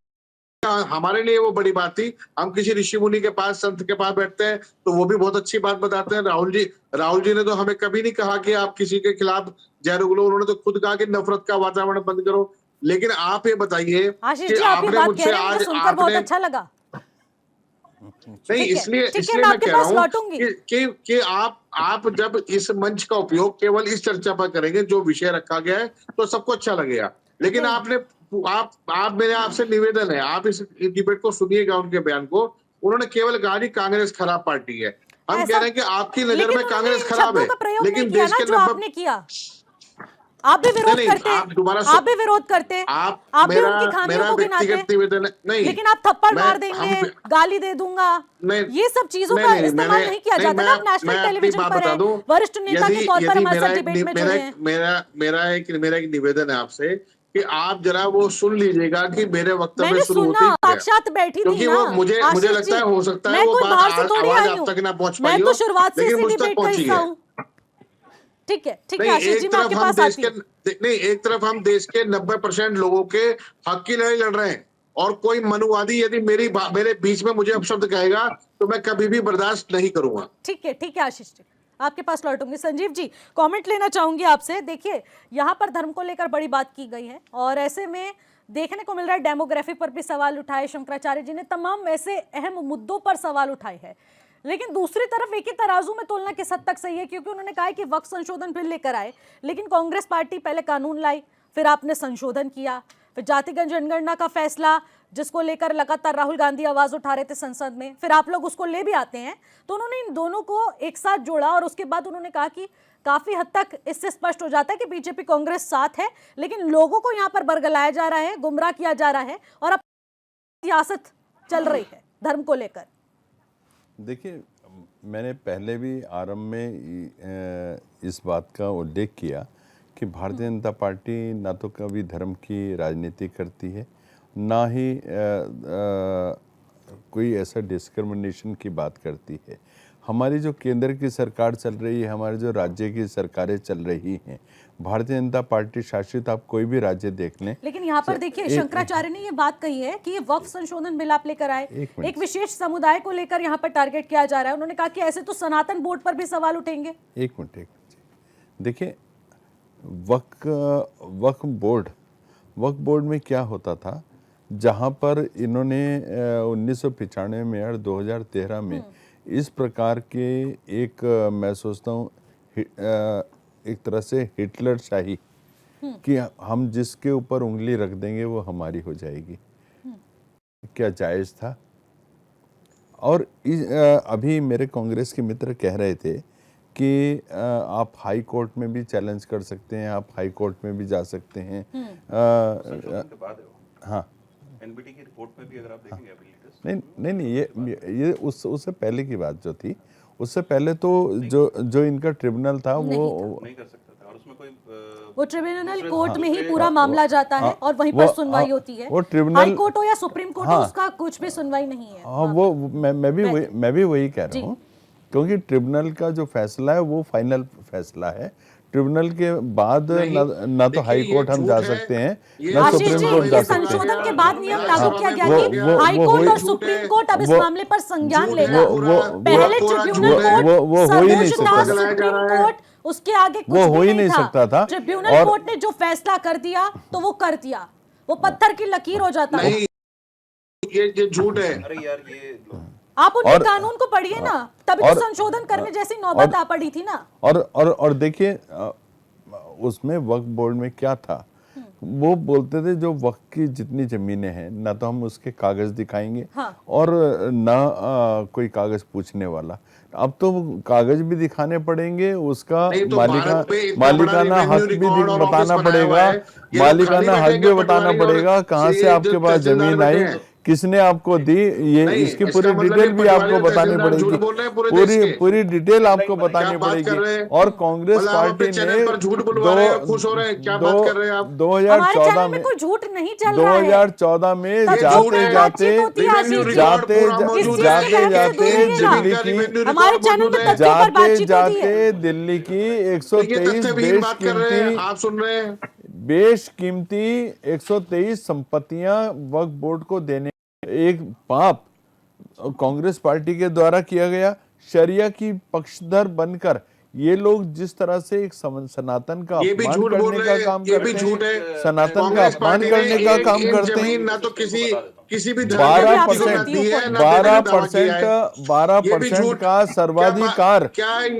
Speaker 6: हमारे लिए वो बड़ी बात थी। हम किसी ऋषि मुनि के पास, संत के पास बैठते हैं तो वो भी बहुत अच्छी बात बताते हैं। राहुल जी ने तो हमें कभी नहीं कहा कि आप किसी के खिलाफ जहर उगलो। उन्होंने तो खुद कहा कि नफरत का वातावरण बंद करो। लेकिन आप ये बताइए
Speaker 1: आशीष
Speaker 6: कि
Speaker 1: जी, आप ये
Speaker 6: आपने
Speaker 1: बात कह
Speaker 6: मुझसे
Speaker 1: रहे हैं, मुझे
Speaker 6: आज
Speaker 1: सुनकर बहुत
Speaker 6: आपने
Speaker 1: अच्छा लगा।
Speaker 6: नहीं,
Speaker 1: ठीक है,
Speaker 6: इसलिए
Speaker 1: ठीक है,
Speaker 6: इसलिए
Speaker 1: मैं
Speaker 6: मैं
Speaker 1: आपके
Speaker 6: कह रहा
Speaker 1: पास
Speaker 6: हूँ
Speaker 1: लौटूंगी।
Speaker 6: कि आप जब इस मंच का उपयोग केवल इस चर्चा पर करेंगे जो विषय रखा गया है तो सबको अच्छा लगेगा। लेकिन
Speaker 1: नहीं।
Speaker 6: आप मेरे आपसे निवेदन है, आप इस डिबेट को सुनिएगा, उनके बयान को। उन्होंने केवल कहा कि कांग्रेस खराब पार्टी है। हम कह रहे हैं कि आपकी नजर
Speaker 1: लेकिन
Speaker 6: में
Speaker 1: उन्होंने
Speaker 6: कांग्रेस
Speaker 1: इन
Speaker 6: खराब है,
Speaker 1: शब्दों का प्रयोग नहीं
Speaker 6: लेकिन
Speaker 1: किया
Speaker 6: देश
Speaker 1: ना
Speaker 6: के
Speaker 1: जो आपने किया। आप भी विरोध
Speaker 6: नहीं,
Speaker 1: करते,
Speaker 6: आप दोबारा
Speaker 1: आप भी विरोध करते,
Speaker 6: आप
Speaker 1: आप भी
Speaker 6: मेरा
Speaker 1: उनकी खामियों
Speaker 6: मेरा
Speaker 1: को गिनाते,
Speaker 6: व्यक्तिगत निवेदन है। नहीं,
Speaker 1: लेकिन आप थप्पड़ मार
Speaker 6: हम
Speaker 1: देंगे, गाली दे दूंगा,
Speaker 6: नहीं,
Speaker 1: ये सब चीजों
Speaker 6: नहीं,
Speaker 1: का
Speaker 6: नहीं,
Speaker 1: इस्तेमाल नहीं किया जाता ना। आप
Speaker 6: मैं
Speaker 1: नेशनल
Speaker 6: अपनी
Speaker 1: टेलीविजन
Speaker 6: बात
Speaker 1: पर
Speaker 6: बता
Speaker 1: हैं,
Speaker 6: दूं।
Speaker 1: वरिष्ठ नेता के तौर पर हमारे साथ डिबेट में जुड़े हैं।
Speaker 6: मेरा एक निवेदन है आपसे कि आप जरा वो सुन लीजिएगा कि मेरे वक्तव्य
Speaker 1: मैंने
Speaker 6: शुरू होते
Speaker 1: सुना,
Speaker 6: ही क्या है।
Speaker 1: साक्षात बैठी थी
Speaker 6: क्योंकि
Speaker 1: ना
Speaker 6: वो मुझे
Speaker 1: आशीष
Speaker 6: लगता है,
Speaker 1: जी,
Speaker 6: हो सकता है
Speaker 1: मैं
Speaker 6: वो
Speaker 1: कोई
Speaker 6: बात
Speaker 1: बाहर से थोड़ी
Speaker 6: आवाज
Speaker 1: आई
Speaker 6: आप
Speaker 1: हूँ,
Speaker 6: तक ना पहुंच
Speaker 1: मैं
Speaker 6: पाई
Speaker 1: तो
Speaker 6: हो,
Speaker 1: शुरुआत से
Speaker 6: लेकिन
Speaker 1: इसी
Speaker 6: मुझ तक
Speaker 1: डिबेट का
Speaker 6: पहुंची
Speaker 1: हिस्सा
Speaker 6: है।
Speaker 1: हूँ। ठीक है, ठीक है
Speaker 6: नहीं,
Speaker 1: आशीष जी, मैं आपके पास आती हूँ।
Speaker 6: एक तरफ हम देश के 90% लोगों के हक की लड़ाई लड़ रहे हैं, और कोई मनुवादी यदि मेरे बीच में मुझे अपशब्द कहेगा तो मैं कभी भी बर्दाश्त नहीं करूंगा।
Speaker 1: ठीक है आशीष जी, आपके पास लौटूंगी। संजीव जी, कमेंट लेना चाहूंगी आपसे। देखिए, यहाँ पर धर्म को लेकर बड़ी बात की गई है और ऐसे में देखने को मिल रहा है डेमोग्राफी पर भी सवाल उठाए शंकराचार्य जी ने, तमाम ऐसे अहम मुद्दों पर सवाल उठाए हैं। लेकिन दूसरी तरफ एक ही तराजू में तोलना किस हद तक सही है, क्योंकि उन्होंने कहा कि वक्फ संशोधन बिल लेकर आए, लेकिन कांग्रेस पार्टी पहले कानून लाई, फिर आपने संशोधन किया, फिर जातिगत जनगणना का फैसला जिसको लेकर लगातार राहुल गांधी आवाज उठा रहे थे संसद में, फिर आप लोग उसको ले भी आते हैं। तो उन्होंने इन दोनों को एक साथ जोड़ा और उसके बाद उन्होंने कहा कि काफी हद तक इससे स्पष्ट हो जाता है कि बीजेपी कांग्रेस साथ है, लेकिन लोगों को यहाँ पर बरगलाया जा रहा है, गुमराह किया जा रहा है और अब सियासत चल रही है धर्म को लेकर।
Speaker 5: देखिए, मैंने पहले भी आरंभ में इस बात का उल्लेख किया कि भारतीय जनता पार्टी ना तो कभी धर्म की राजनीति करती है, ना ही कोई ऐसा डिस्क्रिमिनेशन की बात करती है। हमारी जो केंद्र की सरकार चल रही है, हमारे जो राज्य की सरकारें चल रही हैं, भारतीय जनता पार्टी शासित आप कोई भी राज्य देख लें।
Speaker 1: लेकिन यहाँ पर देखिए, शंकराचार्य ने ये बात कही है कि ये वक्फ संशोधन बिल आप लेकर आए, एक विशेष समुदाय को लेकर यहाँ पर टारगेट किया जा रहा है। उन्होंने कहा कि ऐसे तो सनातन बोर्ड पर भी सवाल उठेंगे।
Speaker 5: एक मिनट देखिए, वक्फ बोर्ड में क्या होता था, जहाँ पर इन्होंने 1995 में और 2013 में इस प्रकार के एक मैं सोचता हूँ एक तरह से हिटलर शाही कि हम जिसके ऊपर उंगली रख देंगे वो हमारी हो जाएगी, क्या जायज़ था। और अभी मेरे कांग्रेस के मित्र कह रहे थे कि आप हाई कोर्ट में भी चैलेंज कर सकते हैं, आप हाई कोर्ट में भी जा सकते हैं। हाँ,
Speaker 8: एनबीटी की रिपोर्ट में भी अगर आप देखेंगे अभी
Speaker 5: नहीं, ये उससे पहले की बात जो थी, उससे पहले तो जो इनका ट्रिब्यूनल था वो
Speaker 8: नहीं कर सकता था, और उसमें कोई
Speaker 1: वो ट्रिब्यूनल कोर्ट में ही पूरा मामला जाता है और वहीं पर सुनवाई होती है।
Speaker 5: वो ट्रिब्यूनल,
Speaker 1: हाई कोर्ट हो या सुप्रीम कोर्ट हो, उसका कुछ भी सुनवाई नहीं है।
Speaker 5: हाँ, वो मैं भी वही कह रहा हूँ, क्योंकि ट्रिब्यूनल का जो फैसला है वो फाइनल फैसला है। ट्रिब्यूनल के बाद ना तो हाई कोर्ट हम जा सकते हैं, ना सुप्रीम कोर्ट जा सकते हैं।
Speaker 1: संशोधन के बाद नियम लागू किया गया कि हाई कोर्ट और सुप्रीम कोर्ट अब इस मामले पर संज्ञान लेगा। पहले ट्रिब्यूनल कोर्ट, सर्वोच्च सुप्रीम कोर्ट, उसके आगे कुछ भी नहीं था। ट्रिब्यूनल कोर्ट ने जो फैसला कर दिया तो वो कर दिया, वो पत्थर की लकीर हो जाता है।
Speaker 6: ये झूठ है।
Speaker 8: अरे यार, ये
Speaker 1: आप उनके कानून को पढ़िए ना, तभी तो संशोधन करने जैसी नौबत आ पड़ी थी ना।
Speaker 5: और देखिए, उसमें वक्फ बोर्ड में क्या था वो बोलते थे जो वक्त की जितनी जमीनें हैं ना तो हम उसके कागज दिखाएंगे और ना कोई कागज पूछने वाला। अब तो कागज भी दिखाने पड़ेंगे, उसका
Speaker 6: तो
Speaker 5: मालिकाना हक भी बताना पड़ेगा, मालिकाना हक भी बताना पड़ेगा, कहाँ से आपके पास जमीन आई, किसने आपको दी, ये इसकी पूरी डिटेल भी आपको बतानी पड़ेगी, पूरी डिटेल आपको बतानी पड़ेगी। और कांग्रेस पार्टी ने
Speaker 1: 2014 में कोई झूठ नहीं चल रहा है।
Speaker 5: 2014 में जाते जाते दिल्ली की 123
Speaker 6: आप सुन रहे हैं,
Speaker 5: बेशकीमती 123 संपत्तियां वक्फ बोर्ड को देने एक पाप कांग्रेस पार्टी के द्वारा किया गया। शरिया की पक्षधर बनकर ये लोग जिस तरह से एक सनातन का अपमान करने का काम करते हैं, सनातन का अपमान करने का काम करते हैं।
Speaker 6: ना तो किसी भी
Speaker 5: 12% का सर्वाधिकार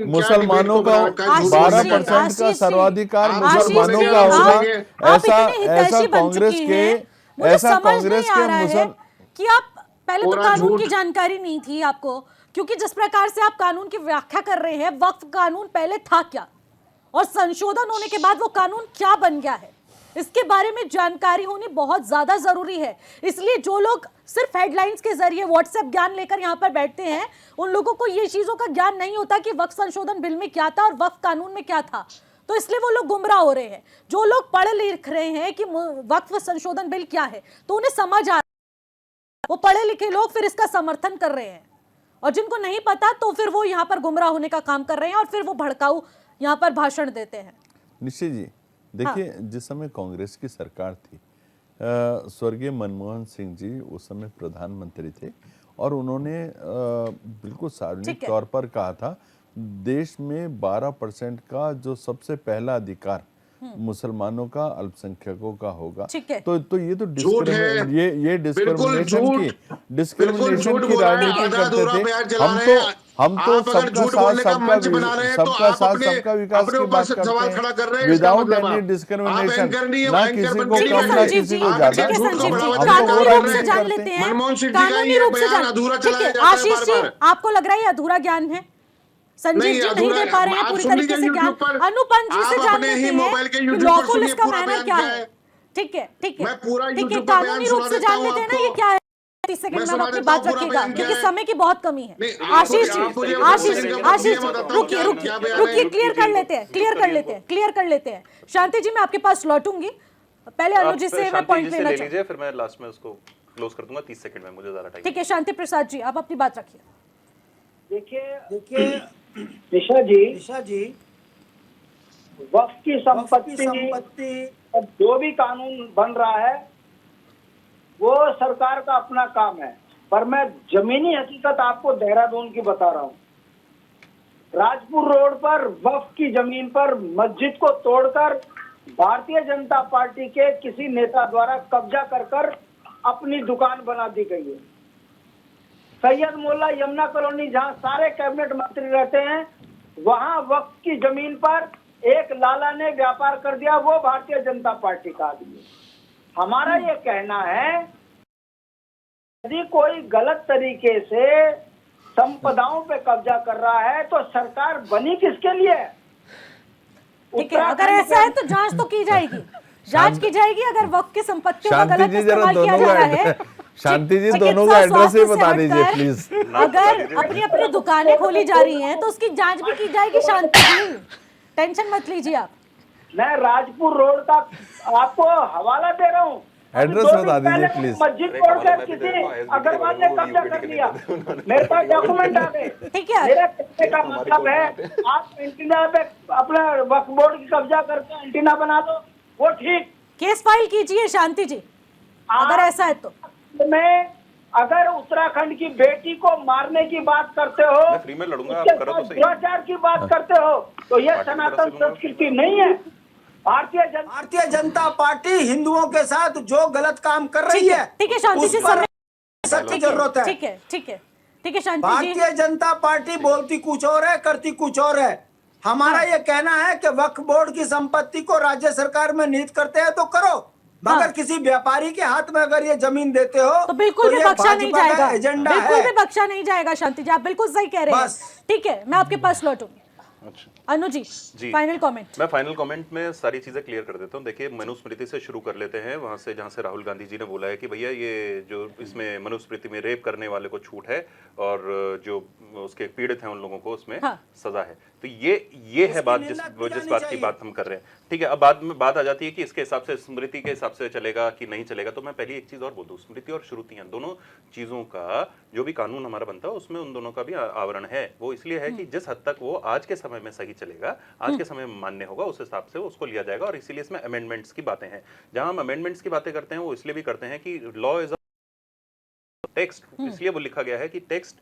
Speaker 5: मुसलमानों का, 12% का सर्वाधिकार मुसलमानों का होगा। ऐसा कांग्रेस के
Speaker 1: कि आप पहले तो कानून की जानकारी नहीं थी आपको, क्योंकि जिस प्रकार से आप कानून की व्याख्या कर रहे हैं, वक्फ कानून पहले था क्या और संशोधन होने के बाद वो कानून क्या बन गया है, इसके बारे में जानकारी होनी बहुत ज्यादा जरूरी है। इसलिए जो लोग सिर्फ हेडलाइंस के जरिए व्हाट्सएप ज्ञान लेकर यहाँ पर बैठते हैं, उन लोगों को ये चीजों का ज्ञान नहीं होता कि वक्फ संशोधन बिल में क्या था और वक्फ कानून में क्या था। तो इसलिए वो लोग गुमराह हो रहे हैं। जो लोग पढ़ लिख रहे हैं कि वक्फ संशोधन बिल क्या है, तो उन्हें समझ आ, वो पढ़े लिखे लोग फिर इसका समर्थन कर रहे हैं, और जिनको नहीं पता तो फिर वो यहाँ पर गुमराह होने का काम कर रहे हैं और फिर वो भड़काऊ यहाँ पर भाषण देते हैं।
Speaker 5: निश्चित जी, देखिए जिस समय कांग्रेस की सरकार थी, स्वर्गीय मनमोहन सिंह जी उस समय प्रधानमंत्री थे और उन्होंने बिल्कुल सार्वजनिक तौर पर कहा था देश में 12% का जो सबसे पहला अधिकार मुसलमानों का, अल्पसंख्यकों का होगा। तो ये तो डिस्क्रिमिनेशन की राजनीति करते थे। हम तो सबका साथ सबका विकास की बात करते हैं विदाउट एनी डिस्क्रिमिनेशन, ना किसी को कम ना किसी को ज्यादा।
Speaker 1: कानूनी रूप से जान, आशीष जी आपको लग रहा है अधूरा ज्ञान है, संजीव जी नहीं दे पा रहे हैं पूरी तरीके से ज्ञान, अनुपम जी से जान लेते हैं कि लॉफुल इसका मैनर क्या है। ठीक है, कानूनी रूप से जान लेते हैं ना ये क्या है। 30 सेकंड में अपनी बात रखिएगा क्योंकि समय की बहुत कमी है। आशीष जी रुकिए, क्लियर कर लेते हैं। शांति जी मैं आपके पास लौटूंगी, पहले अनुज जी से मैं पॉइंट लेना चाहूंगी,
Speaker 8: फिर मैं लास्ट में उसको क्लोज कर दूंगा 30 सेकंड में, मुझे ज्यादा टाइम।
Speaker 1: ठीक है, शांति प्रसाद जी आप अपनी बात रखिए।
Speaker 9: देखिए निशा जी, वक्फ की संपत्ति और जो भी कानून बन रहा है वो सरकार का अपना काम है, पर मैं जमीनी हकीकत आपको देहरादून की बता रहा हूँ। राजपुर रोड पर वक्फ की जमीन पर मस्जिद को तोड़कर भारतीय जनता पार्टी के किसी नेता द्वारा कब्जा कर अपनी दुकान बना दी गई है। सैयद मोल्ला यमुना कॉलोनी जहां सारे कैबिनेट मंत्री रहते हैं, वहां वक्फ की जमीन पर एक लाला ने व्यापार कर दिया, वो भारतीय जनता पार्टी का आदमी है। हमारा ये कहना है यदि कोई गलत तरीके से संपदाओं पे कब्जा कर रहा है तो सरकार बनी किसके लिए?
Speaker 1: ठीक है, अगर ऐसा है तो जांच तो की जाएगी, की जाएगी अगर वक्फ की संपत्तियों का गलत इस्तेमाल किया जा रहा है।
Speaker 5: शांति जी दोनों का एड्रेस ही बता दीजिए प्लीज।
Speaker 1: अगर अपनी दुकानें खोली जा रही हैं तो उसकी जांच भी की जाएगी। शांति जी टेंशन मत लीजिए आप।
Speaker 9: मैं राजपुर रोड का आपको हवाला दे रहा हूँ,
Speaker 5: एड्रेस बता दीजिए प्लीज।
Speaker 9: मस्जिद तोड़कर किसी अग्रवाल ने कब्जा कर लिया, मेरे पास डॉक्यूमेंट आ गए।
Speaker 1: ठीक है,
Speaker 9: मेरा कहने का मतलब है आप एंटीना पे अपना वक्फ बोर्ड की कब्जा करके एंटीना बना दो, वो ठीक
Speaker 1: केस फाइल कीजिए। शांति जी अगर ऐसा है तो
Speaker 9: मैं अगर उत्तराखंड की बेटी को मारने की बात करते हो,
Speaker 8: फ्री में लड़ूंगा, आप करो तो सही।
Speaker 9: भ्रष्टाचार की बात करते हो तो यह सनातन संस्कृति नहीं है।
Speaker 10: भारतीय जनता पार्टी हिंदुओं के साथ जो गलत काम कर रही है,
Speaker 1: ठीक है शांति जी,
Speaker 10: सख्त जरूरत है।
Speaker 1: ठीक है शांति जी।
Speaker 10: भारतीय जनता पार्टी बोलती कुछ और है, करती कुछ और है। हमारा ये कहना है कि वक्फ बोर्ड की संपत्ति को राज्य सरकार में निहित करते हैं तो करो, मगर किसी व्यापारी के हाथ में अगर ये जमीन देते हो
Speaker 1: तो बिल्कुल भी
Speaker 10: ये
Speaker 1: बख्शा नहीं
Speaker 10: भाजपा का
Speaker 1: जाएगा,
Speaker 10: एजेंडा
Speaker 1: बिल्कुल
Speaker 10: है।
Speaker 1: भी बख्शा नहीं जाएगा। शांति जी, आप बिल्कुल सही कह रहे हैं।
Speaker 10: बस।
Speaker 1: ठीक है, मैं आपके पास लौटूंगी।
Speaker 8: अच्छा
Speaker 1: अनु जी,
Speaker 8: जी।
Speaker 1: Final comment.
Speaker 8: मैं फाइनल कमेंट में सारी चीज़ें क्लियर कर देता हूँ। देखिए, मनुस्मृति से शुरू कर लेते हैं, वहाँ से जहाँ से राहुल गांधी जी ने बोला है कि भैया ये जो इसमें मनुस्मृति में रेप करने वाले को छूट है और जो उसके पीड़ित हैं उन लोगों को उसमें सजा है। तो ये है बात जिस बात की बात हम कर रहे हैं। ठीक है, अब बाद में बात आ जाती है कि इसके हिसाब से स्मृति के हिसाब से चलेगा कि नहीं चलेगा। तो मैं पहले एक चीज़ और बोल दूँ, स्मृति और श्रुतियाँ दोनों चीज़ों का जो भी कानून हमारा बनता है उसमें उन दोनों का भी आवरण है। वो इसलिए है कि जिस हद तक वो आज के समय में सही चलेगा, आज के समय में मान्य होगा, उस हिसाब से उसको लिया जाएगा। और इसीलिए इसमें अमेंडमेंट्स की बातें हैं। जहां हम अमेंडमेंट्स की बातें करते हैं वो इसलिए भी करते हैं कि लॉ इज टेक्स्ट, इसलिए वो लिखा गया है कि टेक्स्ट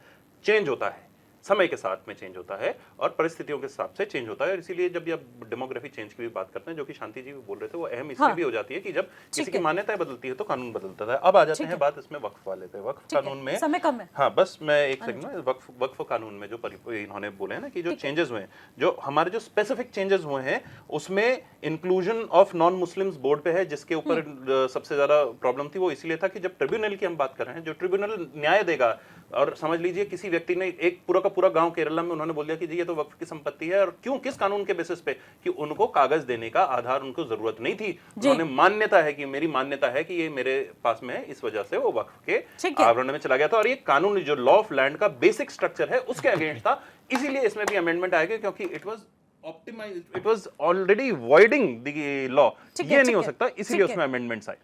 Speaker 8: चेंज होता है, समय के साथ में चेंज होता है और परिस्थितियों के हिसाब से चेंज होता है। और इसीलिए जब ये डेमोग्राफी चेंज की भी बात करते हैं, जो कि शांति जी भी बोल रहे थे, वो अहम इसलिए भी हो जाती है कि जब किसी की मान्यताएं बदलती है तो कानून बदलता है। अब आ जाते हैं बात इसमें वक्फ वाले पे। वक्फ कानून में
Speaker 1: समय कम है।
Speaker 8: हाँ, बस मैं एक सेकंड में वक्फ कानून में जो इन्होंने बोले हैं ना कि जो चेंजेस हुए हैं, जो हमारे जो स्पेसिफिक चेंजेस हुए हैं, उसमें inclusion of non Muslims board पे है, जिसके ऊपर सबसे ज्यादा प्रॉब्लम थी। वो इसलिए था कि जब ट्रिब्यूनल की हम बात कर रहे हैं, जो ट्रिब्यूनल न्याय देगा, और समझ लीजिए किसी व्यक्ति ने एक पूरा का पूरा गांव केरला में उन्होंने बोल दिया कि जी ये तो वक्फ की संपत्ति है, और क्यों, किस कानून के बेसिस पे, कि उनको कागज देने का आधार उनको जरूरत नहीं थी। उन्होंने मान्यता है कि मेरी मान्यता है कि ये मेरे पास में है, इस वजह से वो वक्फ के आवरण में चला गया था। और ये कानून जो लॉ ऑफ लैंड का बेसिक स्ट्रक्चर है उसके अगेंस्ट था। इसीलिए इसमें भी अमेंडमेंट आएगा, क्योंकि it was already voiding the law. ये नहीं हो सकता, इसीलिए उसमें अमेंडमेंट्स आए।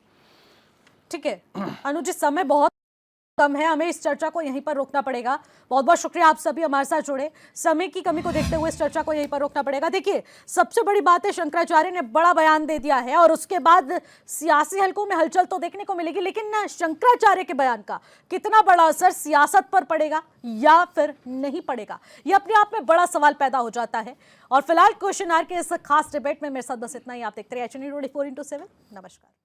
Speaker 1: ठीक है अनुज, समय बहुत कम है, हमें इस चर्चा को यहीं पर रोकना पड़ेगा। बहुत बहुत शुक्रिया, आप सभी हमारे साथ जुड़े। समय की कमी को देखते हुए इस चर्चा को यहीं पर रोकना पड़ेगा। देखिए, सबसे बड़ी बात है, शंकराचार्य ने बड़ा बयान दे दिया है और उसके बाद सियासी हलकों में हलचल तो देखने को मिलेगी, लेकिन शंकराचार्य के बयान का कितना बड़ा असर सियासत पर पड़ेगा या फिर नहीं पड़ेगा, ये अपने आप में बड़ा सवाल पैदा हो जाता है। और फिलहाल क्वेश्चन आवर के इस खास डिबेट में मेरे साथ बस इतना ही। आप देखते रहिए HND 24/7। नमस्कार।